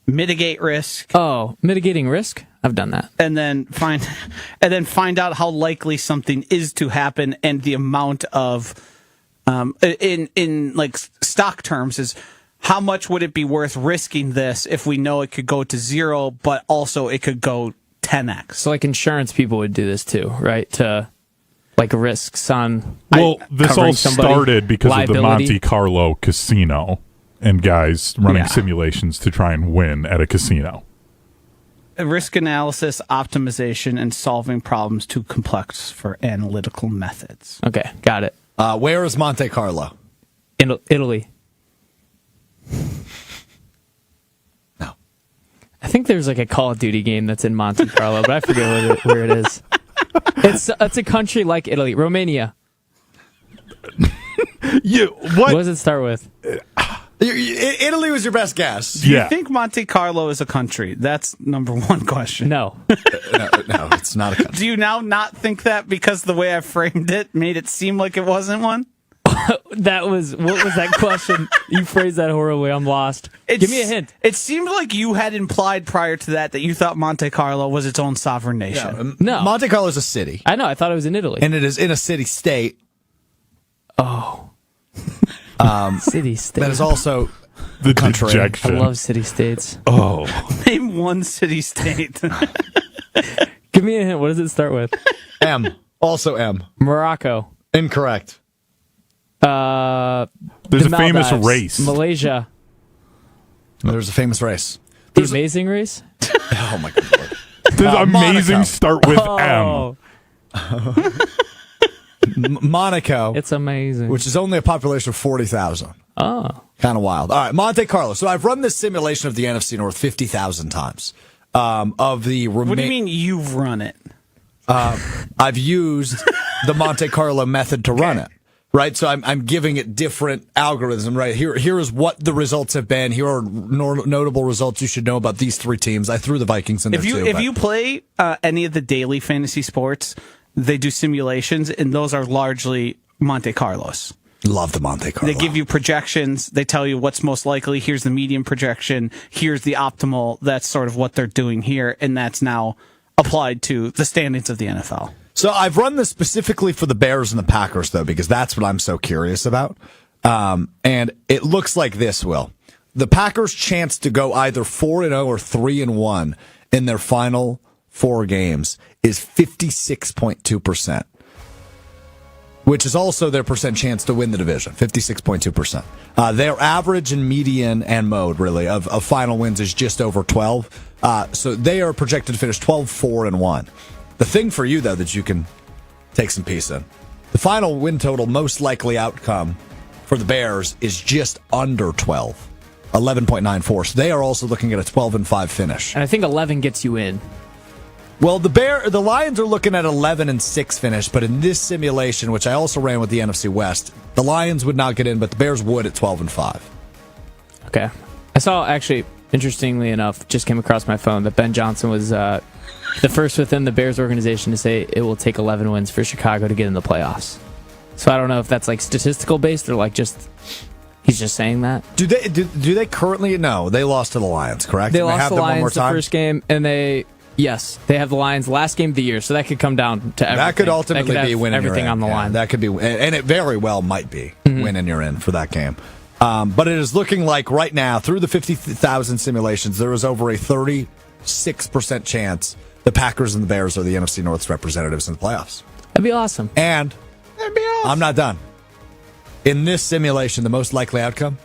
mitigate risk, Oh, mitigating risk? I've done that. and then find out how likely something is to happen, and the amount of in like stock terms is how much would it be worth risking this if we know it could go to zero, but also it could go 10x. So like insurance people would do this too, right? To like risks on Well, this covering all somebody, started because of the liability. Monte Carlo casino and guys running Yeah. simulations to try and win at a casino. Risk analysis, optimization, and solving problems too complex for analytical methods. Okay, got it. Where is Monte Carlo? In Italy. No. I think there's like a Call of Duty game that's in Monte Carlo, but I forget where it is. It's a country like Italy, Romania. What does it start with? Italy was your best guess. Do you Yeah. think Monte Carlo is a country? That's number one question. No. No, it's not a country. Do you now not think that because the way I framed it made it seem like it wasn't one? What was that question? You phrased that horribly. I'm lost. Give me a hint. It seemed like you had implied prior to that you thought Monte Carlo was its own sovereign nation. No. Monte Carlo is a city, I know. I thought it was in Italy. and it is in a city-state City state. that is also The country. I dejection. love city states. Oh, Name one city-state. Give me a hint. What does it start with? M. Also M. Morocco. Incorrect. there's The a famous Maldives. race. Malaysia. There's a famous race. The Amazing Race? Oh my god. Lord. Does amazing Monaco. start with Oh, Monaco, it's amazing. which is only a population of 40,000. Oh. Kind of wild. All right, Monte Carlo. So I've run this simulation of the NFC North 50,000 times. Of the What do you mean you've run it? I've used the Monte Carlo method to run it. Right, so I'm giving it different algorithms. Right here is what the results have been. Here are notable results you should know about these three teams. I threw the Vikings in there too. If but- you play any of the daily fantasy sports, they do simulations, and those are largely Monte Carlos. love the Monte Carlo. They give you projections. They tell you what's most likely. Here's the median projection. Here's the optimal. That's sort of what they're doing here, and that's now applied to the standings of the NFL. So I've run this specifically for the Bears and the Packers, though, because that's what I'm so curious about. And it looks like this, Will. The Packers' chance to go either 4-0 or 3-1 in their final 4 games is 56.2%. which is also their percent chance to win the division, 56.2%. Their average and median and mode, really, of final wins is just over 12. So they are projected to finish 12-4-1. The thing for you, though, that you can take some peace in, the final win total, most likely outcome for the Bears is just under 12, 11.94. So they are also looking at a 12-5 finish. And I think 11 gets you in. Well, the Lions are looking at 11-6 finish, but in this simulation, which I also ran with the NFC West, the Lions would not get in, but the Bears would at 12-5. Okay. I saw, actually, interestingly enough, just came across my phone that Ben Johnson was the first within the Bears organization to say it will take 11 wins for Chicago to get in the playoffs. So I don't know if that's like statistical based or like just he's just saying that. Do they currently? No, they lost to the Lions, correct? They And lost have the them one more Lions the time? first game, and they have the Lions last game of the year, so that could come down to everything. That could ultimately that could be have winning everything you're in. on the Yeah, line. that could be, and it very well might be winning you're in for that game. But it is looking like right now, through the 50,000 simulations, there is over a 36% chance the Packers and the Bears are the NFC North's representatives in the playoffs. That'd be awesome. And I'm not done. In this simulation, the most likely outcome,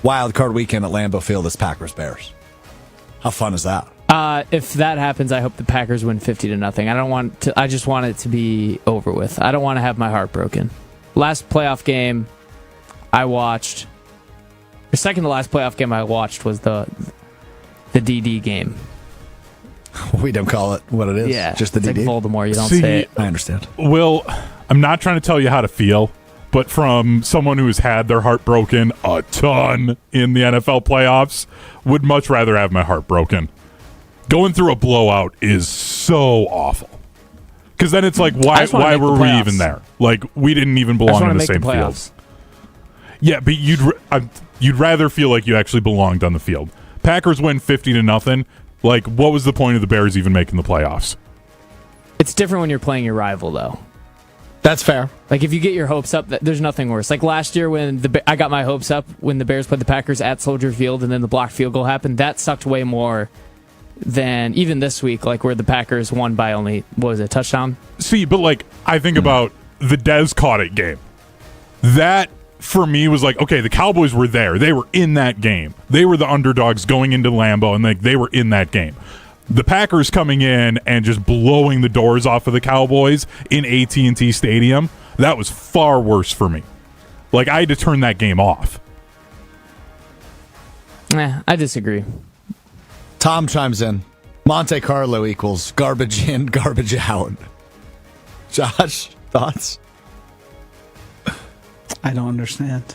wild card weekend at Lambeau Field is Packers-Bears. How fun is that? If that happens, I hope the Packers win 50-0. I just want it to be over with. I don't want to have my heart broken. Last playoff game I watched, the second to last playoff game I watched was the DD game. We don't call it what it is. Yeah, just the it's DD. like Voldemort. You don't See, say it. I understand. Will, I'm not trying to tell you how to feel, but from someone who has had their heart broken a ton in the NFL playoffs, would much rather have my heart broken. Going through a blowout is so awful. Because then it's like, why were we even there? Like, we didn't even belong in the same field. Yeah, but you'd rather feel like you actually belonged on the field. Packers win 50-0. Like, what was the point of the Bears even making the playoffs? It's different when you're playing your rival, though. That's fair. Like, if you get your hopes up, there's nothing worse. Like last year when I got my hopes up when the Bears played the Packers at Soldier Field and then the blocked field goal happened, that sucked way more than even this week, like where the Packers won by only, what was it, a touchdown? See, but like, I think about the Dez caught it game. That, for me, was like, okay, the Cowboys were there. They were in that game. They were the underdogs going into Lambeau, and like they were in that game. The Packers coming in and just blowing the doors off of the Cowboys in AT&T Stadium, that was far worse for me. Like, I had to turn that game off. I disagree. Tom chimes in. Monte Carlo equals garbage in, garbage out. Josh, thoughts? I don't understand.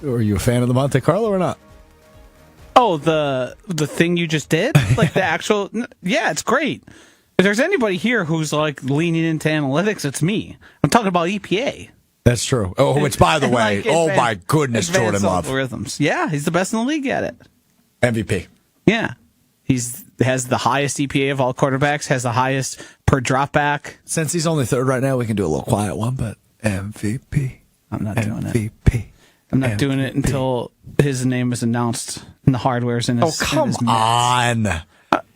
Are you a fan of the Monte Carlo or not? Oh, the thing you just did? Like the actual... Yeah, it's great. If there's anybody here who's like leaning into analytics, it's me. I'm talking about EPA. That's true. Oh, which, by the way, Like, oh my goodness, Jordan Love. Algorithms. Yeah, he's the best in the league at it. MVP. Yeah. Has the highest EPA of all quarterbacks, has the highest per dropback. Since he's only third right now, we can do a little quiet one, but MVP. I'm not doing it. MVP. I'm not doing it until his name is announced and the hardware's in his Oh, come in his on.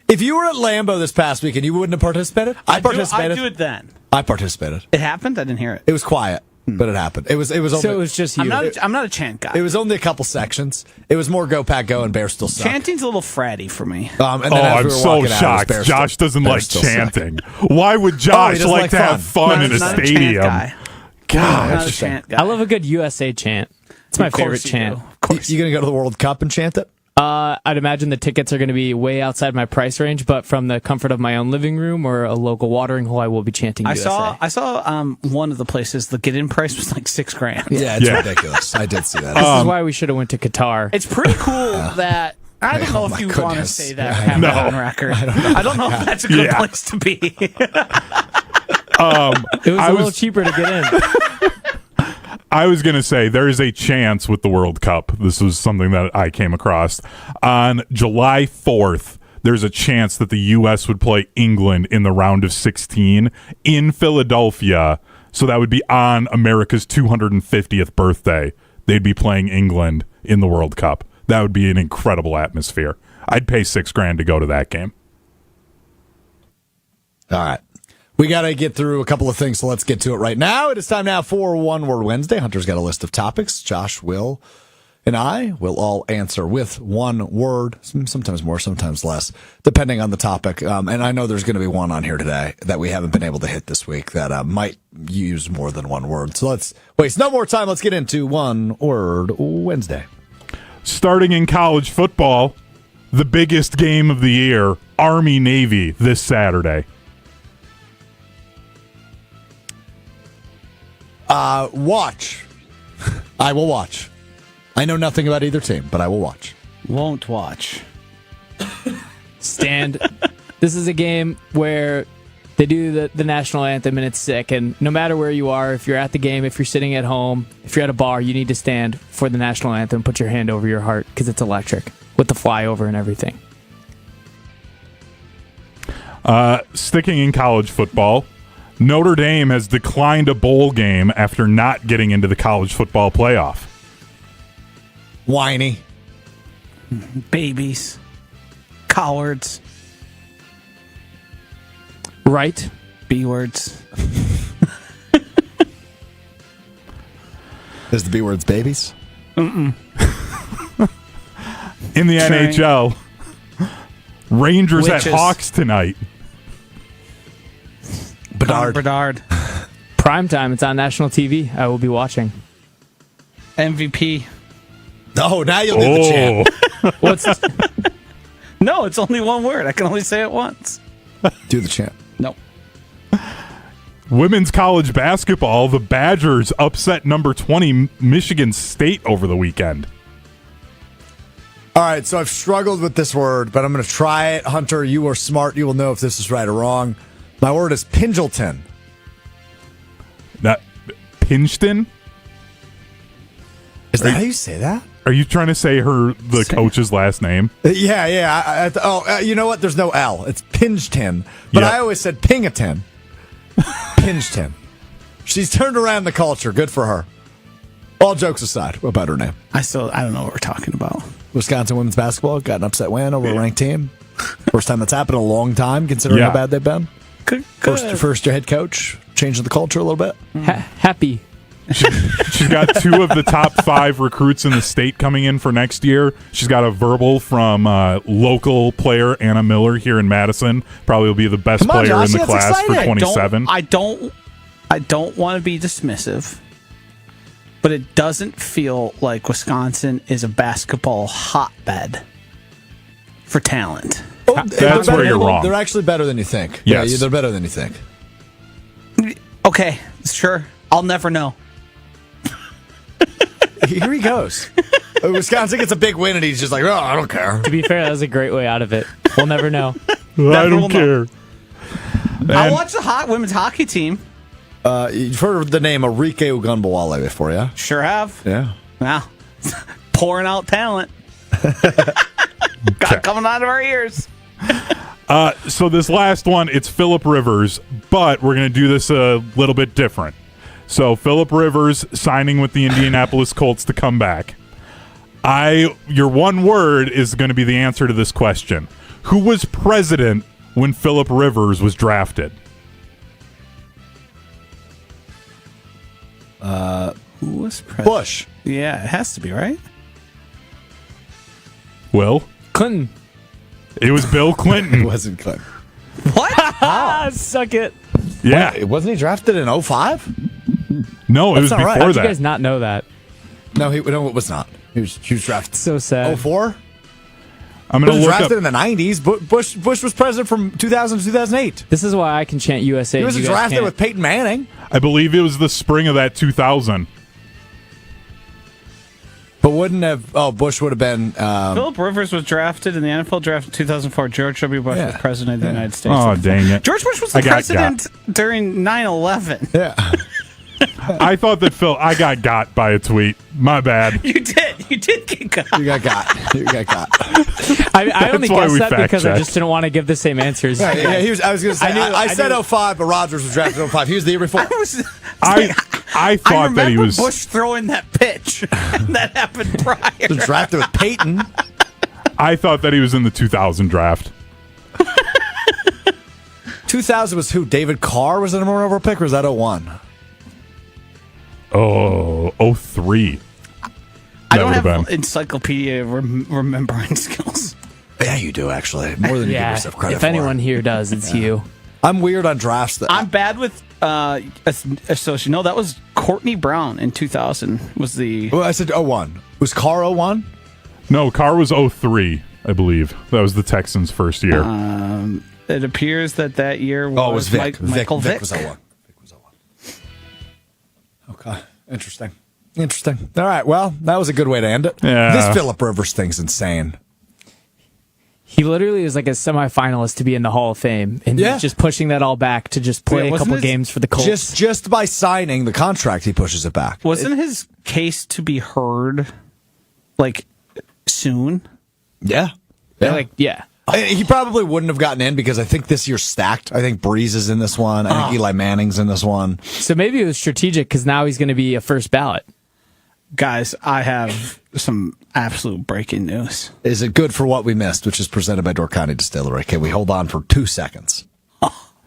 If you were at Lambeau this past weekend, you wouldn't have participated? I participated. I'd do it then. I participated. It happened? I didn't hear it. It was quiet, but it happened. It was only, So it was just you. I'm not a chant guy. it was only a couple sections. It was more go pack go and Bears still suck. Chanting's a little fratty for me. And then Oh, as I'm we were so walking out, it was shocked. Bears Josh still- doesn't Bears like still suck. chanting. Why would Josh doesn't like like to fun. have fun in a Not stadium? chant guy. God, Not a chant guy. I love a good USA chant. It's my Of course favorite you chant. do. Of course. You going to go to the World Cup and chant it? I'd imagine the tickets are going to be way outside my price range, but from the comfort of my own living room or a local watering hole, I will be chanting USA. I saw one of the places the get-in price was like $6,000. Yeah, it's Yeah. ridiculous. I did see that. This is why we should have went to Qatar. It's pretty cool that I don't know Oh, if my you want to goodness. say that or have No. that on record. I don't know if that's a good Yeah. place to be. It was I a little was- cheaper to get in. I was going to say there is a chance with the World Cup. This was something that I came across. On July 4th, there's a chance that the U.S. would play England in the round of 16 in Philadelphia. So that would be on America's 250th birthday. They'd be playing England in the World Cup. That would be an incredible atmosphere. I'd pay $6,000 to go to that game. All right. We got to get through a couple of things, so let's get to it right now. It is time now for One Word Wednesday. Hunter's got a list of topics. Josh, Will, and I will all answer with one word, sometimes more, sometimes less, depending on the topic. And I know there's going to be one on here today that we haven't been able to hit this week that might use more than one word. So let's waste no more time. Let's get into One Word Wednesday. Starting in college football, the biggest game of the year, Army-Navy, this Saturday. Watch. I will watch. I know nothing about either team, but I will watch. Won't watch. Stand. This is a game where they do the national anthem and it's sick. And no matter where you are, if you're at the game, if you're sitting at home, if you're at a bar, you need to stand for the national anthem. Put your hand over your heart because it's electric with the flyover and everything. Sticking in college football, Notre Dame has declined a bowl game after not getting into the college football playoff. Whiny. Babies. Cowards. Right? B words. Is the B words babies? In the Train. NHL, Rangers Witches. at Hawks tonight. Bedard. Prime time. It's on national TV. I will be watching. MVP. Oh, now you'll do the chant. What's No, it's only one word. I can only say it once. Do the chant. No. Women's college basketball, the Badgers upset number 20 Michigan State over the weekend. All right, so I've struggled with this word, but I'm going to try it. Hunter, you are smart. You will know if this is right or wrong. My word is Pendleton. That Pinchton? Is that how you say that? Are you trying to say the coach's last name? Yeah. You know what? There's no L. It's Pingeton. But Yep. I always said Pingaton. Pingeton. She's turned around the culture. Good for her. All jokes aside, what about her name? I don't know what we're talking about. Wisconsin women's basketball got an upset win over a ranked team. First time that's happened in a long time, considering how bad they've been. Good. First your head coach, changing the culture a little bit. happy? She's got 2 of the top 5 recruits in the state coming in for next year. She's got a verbal from local player Anna Miller here in Madison. Probably will be the best Come on, player Josh, in the that's class for exciting. 27. I don't want to be dismissive, but it doesn't feel like Wisconsin is a basketball hotbed for talent. That's where you're wrong. They're actually better than you think. Yes. Yeah, they're better than you think. Okay, sure. I'll never know. Here he goes. Wisconsin gets a big win, and he's just like, oh, I don't care. To be fair, that was a great way out of it. We'll never know. I Never will don't care. I watch the women's hockey team. You've heard of the name Arike Ugunbowale before, yeah? Sure have. Yeah. Wow. Pouring out talent. Coming out of our ears. So this last one, it's Phillip Rivers, but we're going to do this a little bit different. So Phillip Rivers signing with the Indianapolis Colts to come back. Your one word is going to be the answer to this question. Who was president when Phillip Rivers was drafted? Who was president? Bush. Yeah, it has to be, right? Will? Clinton. It was Bill It Clinton. wasn't Clinton. What? Suck it. Yeah. Wait, wasn't he drafted in 05? No, it was not right. before How'd you that. guys not know that? No, it was not. He was drafted So sad. 04? I'm He going was to look drafted up. in the 90s. Bush was president from 2000 to 2008. This is why I can chant USA. He was and you guys drafted can't. with Peyton Manning. I believe it was the spring of that 2000. But wouldn't have... Oh, Bush would have been... Phillip Rivers was drafted in the NFL draft in 2004. George W. Bush was president of the United States. Oh, dang it. George Bush was I the got president during 9/11. yeah. I thought that I got by a tweet. My bad. You did get got. You got got. You got got. I only That's why guessed we that because I fact-checked. just didn't want to give the same answers. Yeah, I was going to say... I said 05, but Rodgers was drafted in 05. He was the year before. I I thought that he remember was. Bush throwing that pitch. That happened prior. He was drafted with Peyton. I thought that he was in the 2000 draft. 2000 was who? David Carr was the number one overall pick, or was that 01? Oh, 03. I don't have encyclopedia remembering skills. Yeah, you do, actually. More than you give yourself credit if for. anyone here does, it's you. I'm weird on drafts. I'm bad with association. No, that was Courtney Brown in 2000 was the... Well, I said 01. Was Carr 01? No, Carr was 03, I believe. That was the Texans' first year. It appears that year was, it was Vic. Michael Vick. Vic was 01. Okay, interesting. All right, well, that was a good way to end it. Yeah. This Phillip Rivers thing's insane. He literally is like a semifinalist to be in the Hall of Fame, and Yeah. he's just pushing that all back to just play a wasn't couple his- games for the Colts. Just by signing the contract, he pushes it back. Wasn't his case to be heard like soon? Yeah. Yeah. He probably wouldn't have gotten in because I think this year's stacked. I think Breeze is in this one. I think Eli Manning's in this one. So maybe it was strategic because now he's going to be a first ballot. Guys, I have some absolute breaking news. Is it good for what we missed, which is presented by Door County Distillery? Can we hold on for 2 seconds?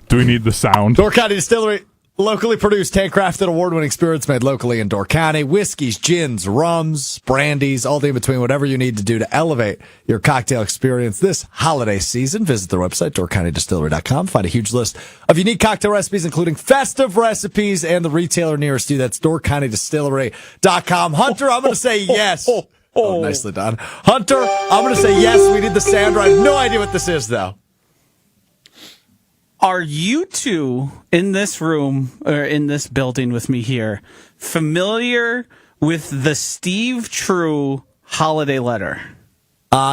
Do we need the sound? Door County Distillery, locally produced, handcrafted, award-winning spirits made locally in Door County. Whiskeys, gins, rums, brandies, all the in between, whatever you need to do to elevate your cocktail experience this holiday season. Visit their website, doorcountydistillery.com. Find a huge list of unique cocktail recipes, including festive recipes, and the retailer nearest you. That's doorcountydistillery.com. Hunter, I'm going to say yes. Oh, nicely done. Hunter, I'm going to say yes. We need the sounder. I have no idea what this is, though. Are you two in this room or in this building with me here familiar with the Steve True holiday letter?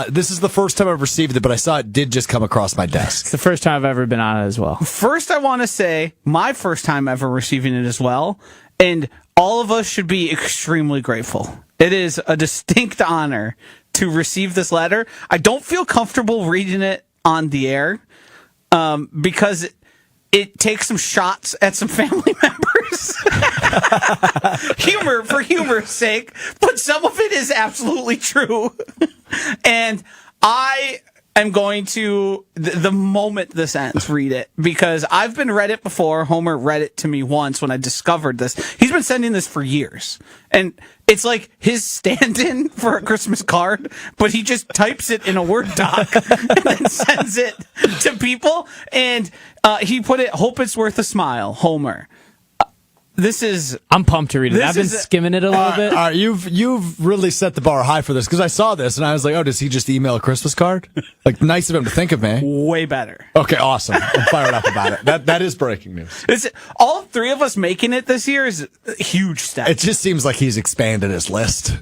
This is the first time I've received it, but I saw it did just come across my desk. It's the first time I've ever been on it as well. First, I want to say my first time ever receiving it as well, and all of us should be extremely grateful. It is a distinct honor to receive this letter. I don't feel comfortable reading it on the air because it takes some shots at some family members. Humor for humor's sake, but some of it is absolutely true. And I am going to, the moment this ends, read it, because I've been read it before. Homer read it to me once when I discovered this. He's been sending this for years. And it's like his stand-in for a Christmas card, but he just types it in a Word doc and then sends it to people. And he put it, hope it's worth a smile, Homer. I'm pumped to read it. I've been skimming it a little bit. All right, you've really set the bar high for this because I saw this and I was like, oh, does he just email a Christmas card? Like, nice of him to think of me. Way better. Okay, awesome. I'm fired up about it. That is breaking news. All three of us making it this year is a huge step. It just seems like he's expanded his list.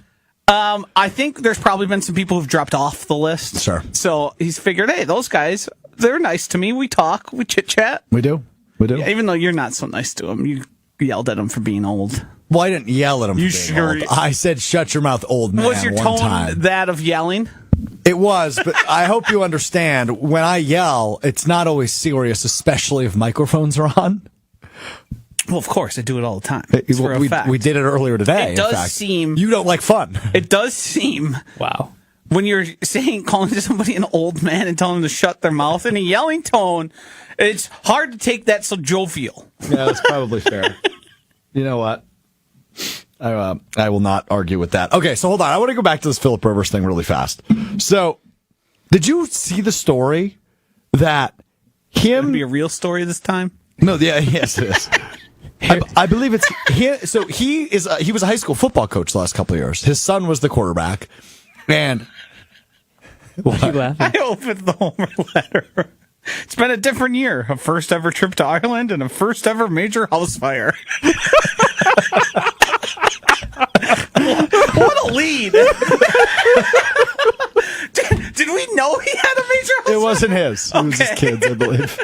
I think there's probably been some people who've dropped off the list. Sure. So he's figured, hey, those guys, they're nice to me. We talk, we chit chat. We do. Yeah, even though you're not so nice to him, you yelled at him for being old. Well, I didn't yell at him. You for being sure? old. I said, "Shut your mouth, old man." Was your one tone time. that of yelling? It was, but I hope you understand. When I yell, it's not always serious, especially if microphones are on. Well, of course, I do it all the time. It's for a fact. We did it earlier today. It does in fact. seem You don't like fun. It does seem Wow. when you're calling to somebody an old man and telling them to shut their mouth in a yelling tone, it's hard to take that so jovial. Yeah, that's probably fair. You know what? I will not argue with that. Okay, so hold on. I want to go back to this Phillip Rivers thing really fast. So, did you see the story that It'd be a real story this time. No, yeah, yes, it is. I believe it's so he was a high school football coach the last couple of years. His son was the quarterback, and Why are you laughing? I opened the Homer letter. It's been a different year. A first ever trip to Ireland and a first ever major house fire. What a lead. Did we know he had a major house fire? it wasn't his. It was his Okay. kids, I believe.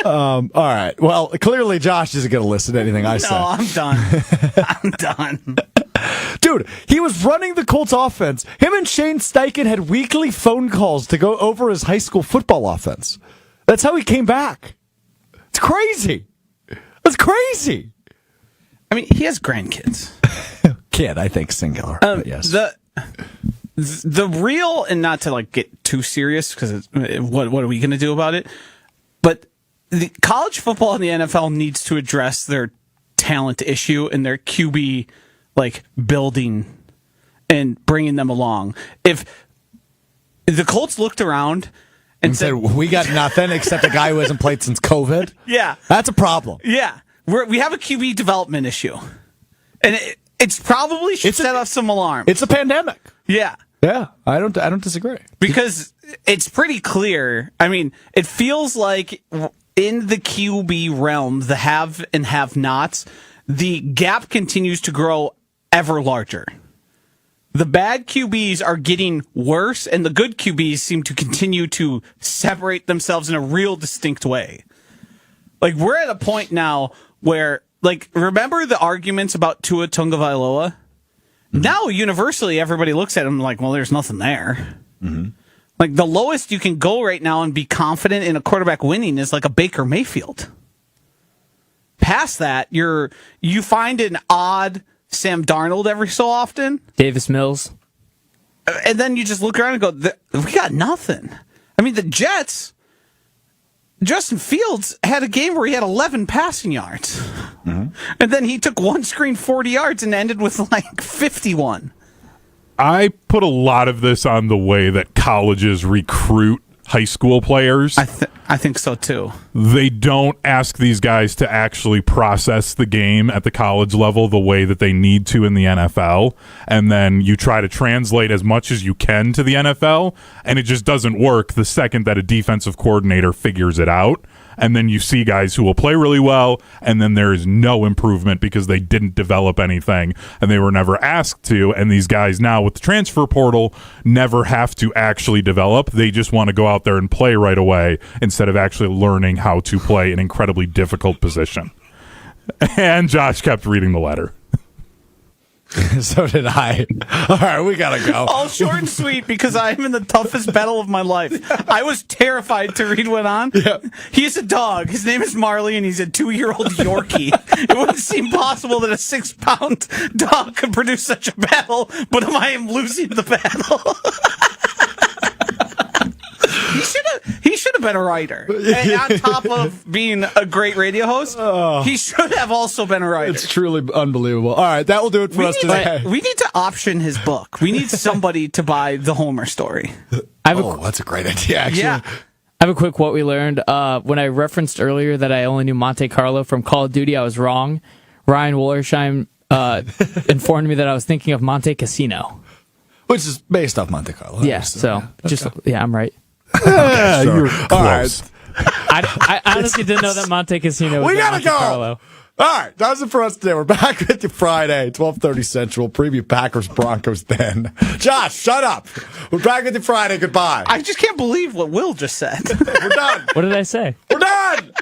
All right. Well, clearly Josh isn't going to listen to anything I say. No, I'm done. I'm done. Dude, he was running the Colts offense. Him and Shane Steichen had weekly phone calls to go over his high school football offense. That's how he came back. It's crazy. That's crazy. I mean, he has grandkids. Kid, I think singular. But yes. The real, and not to like get too serious because what are we going to do about it? But the college football and the NFL needs to address their talent issue and their QB building and bringing them along. If the Colts looked around and said, we got nothing except a guy who hasn't played since COVID. Yeah. That's a problem. Yeah. We have a QB development issue. And it's probably should set off some alarm. It's a pandemic. Yeah. Yeah. I don't disagree. Because it's pretty clear. I mean, it feels like in the QB realm, the have and have nots, the gap continues to grow ever larger. The bad QBs are getting worse, and the good QBs seem to continue to separate themselves in a real distinct way. We're at a point now where, remember the arguments about Tua Tagovailoa? Mm-hmm. Now, universally, everybody looks at him well, there's nothing there. Mm-hmm. The lowest you can go right now and be confident in a quarterback winning is a Baker Mayfield. Past that, you find an odd Sam Darnold every so often. Davis Mills. And then you just look around and go, we got nothing. I mean, the Jets, Justin Fields had a game where he had 11 passing yards. Mm-hmm. And then he took one screen 40 yards and ended with 51. I put a lot of this on the way that colleges recruit high school players. I think so too. They don't ask these guys to actually process the game at the college level the way that they need to in the NFL, and then you try to translate as much as you can to the NFL, and it just doesn't work the second that a defensive coordinator figures it out. And then you see guys who will play really well, and then there is no improvement because they didn't develop anything, and they were never asked to. And these guys now with the transfer portal never have to actually develop. They just want to go out there and play right away instead of actually learning how to play an incredibly difficult position. And Josh kept reading the letter. So did I. All right, we gotta go. All short and sweet because I am in the toughest battle of my life. I was terrified to read what on. Yeah. He's a dog. His name is Marley, and he's a 2-year-old Yorkie. It wouldn't seem possible that a 6-pound dog could produce such a battle, but I am losing the battle. He should have been a writer. And on top of being a great radio host, he should have also been a writer. It's truly unbelievable. All right, that will do it for us today. We need to option his book. We need somebody to buy the Homer story. That's a great idea, actually. Yeah. I have a quick what we learned. When I referenced earlier that I only knew Monte Carlo from Call of Duty, I was wrong. Ryan Wollersheim informed me that I was thinking of Monte Casino. Which is based off Monte Carlo. Yeah, I'm right. Yeah, sure. you're close. I honestly didn't know that Monte Casino was We gotta Monte go. Carlo. All right, that's it for us today. We're back with you Friday, 12:30 Central. Preview Packers Broncos then. Josh, shut up. We're back with you Friday. Goodbye. I just can't believe what Will just said. We're done. What did I say? We're done.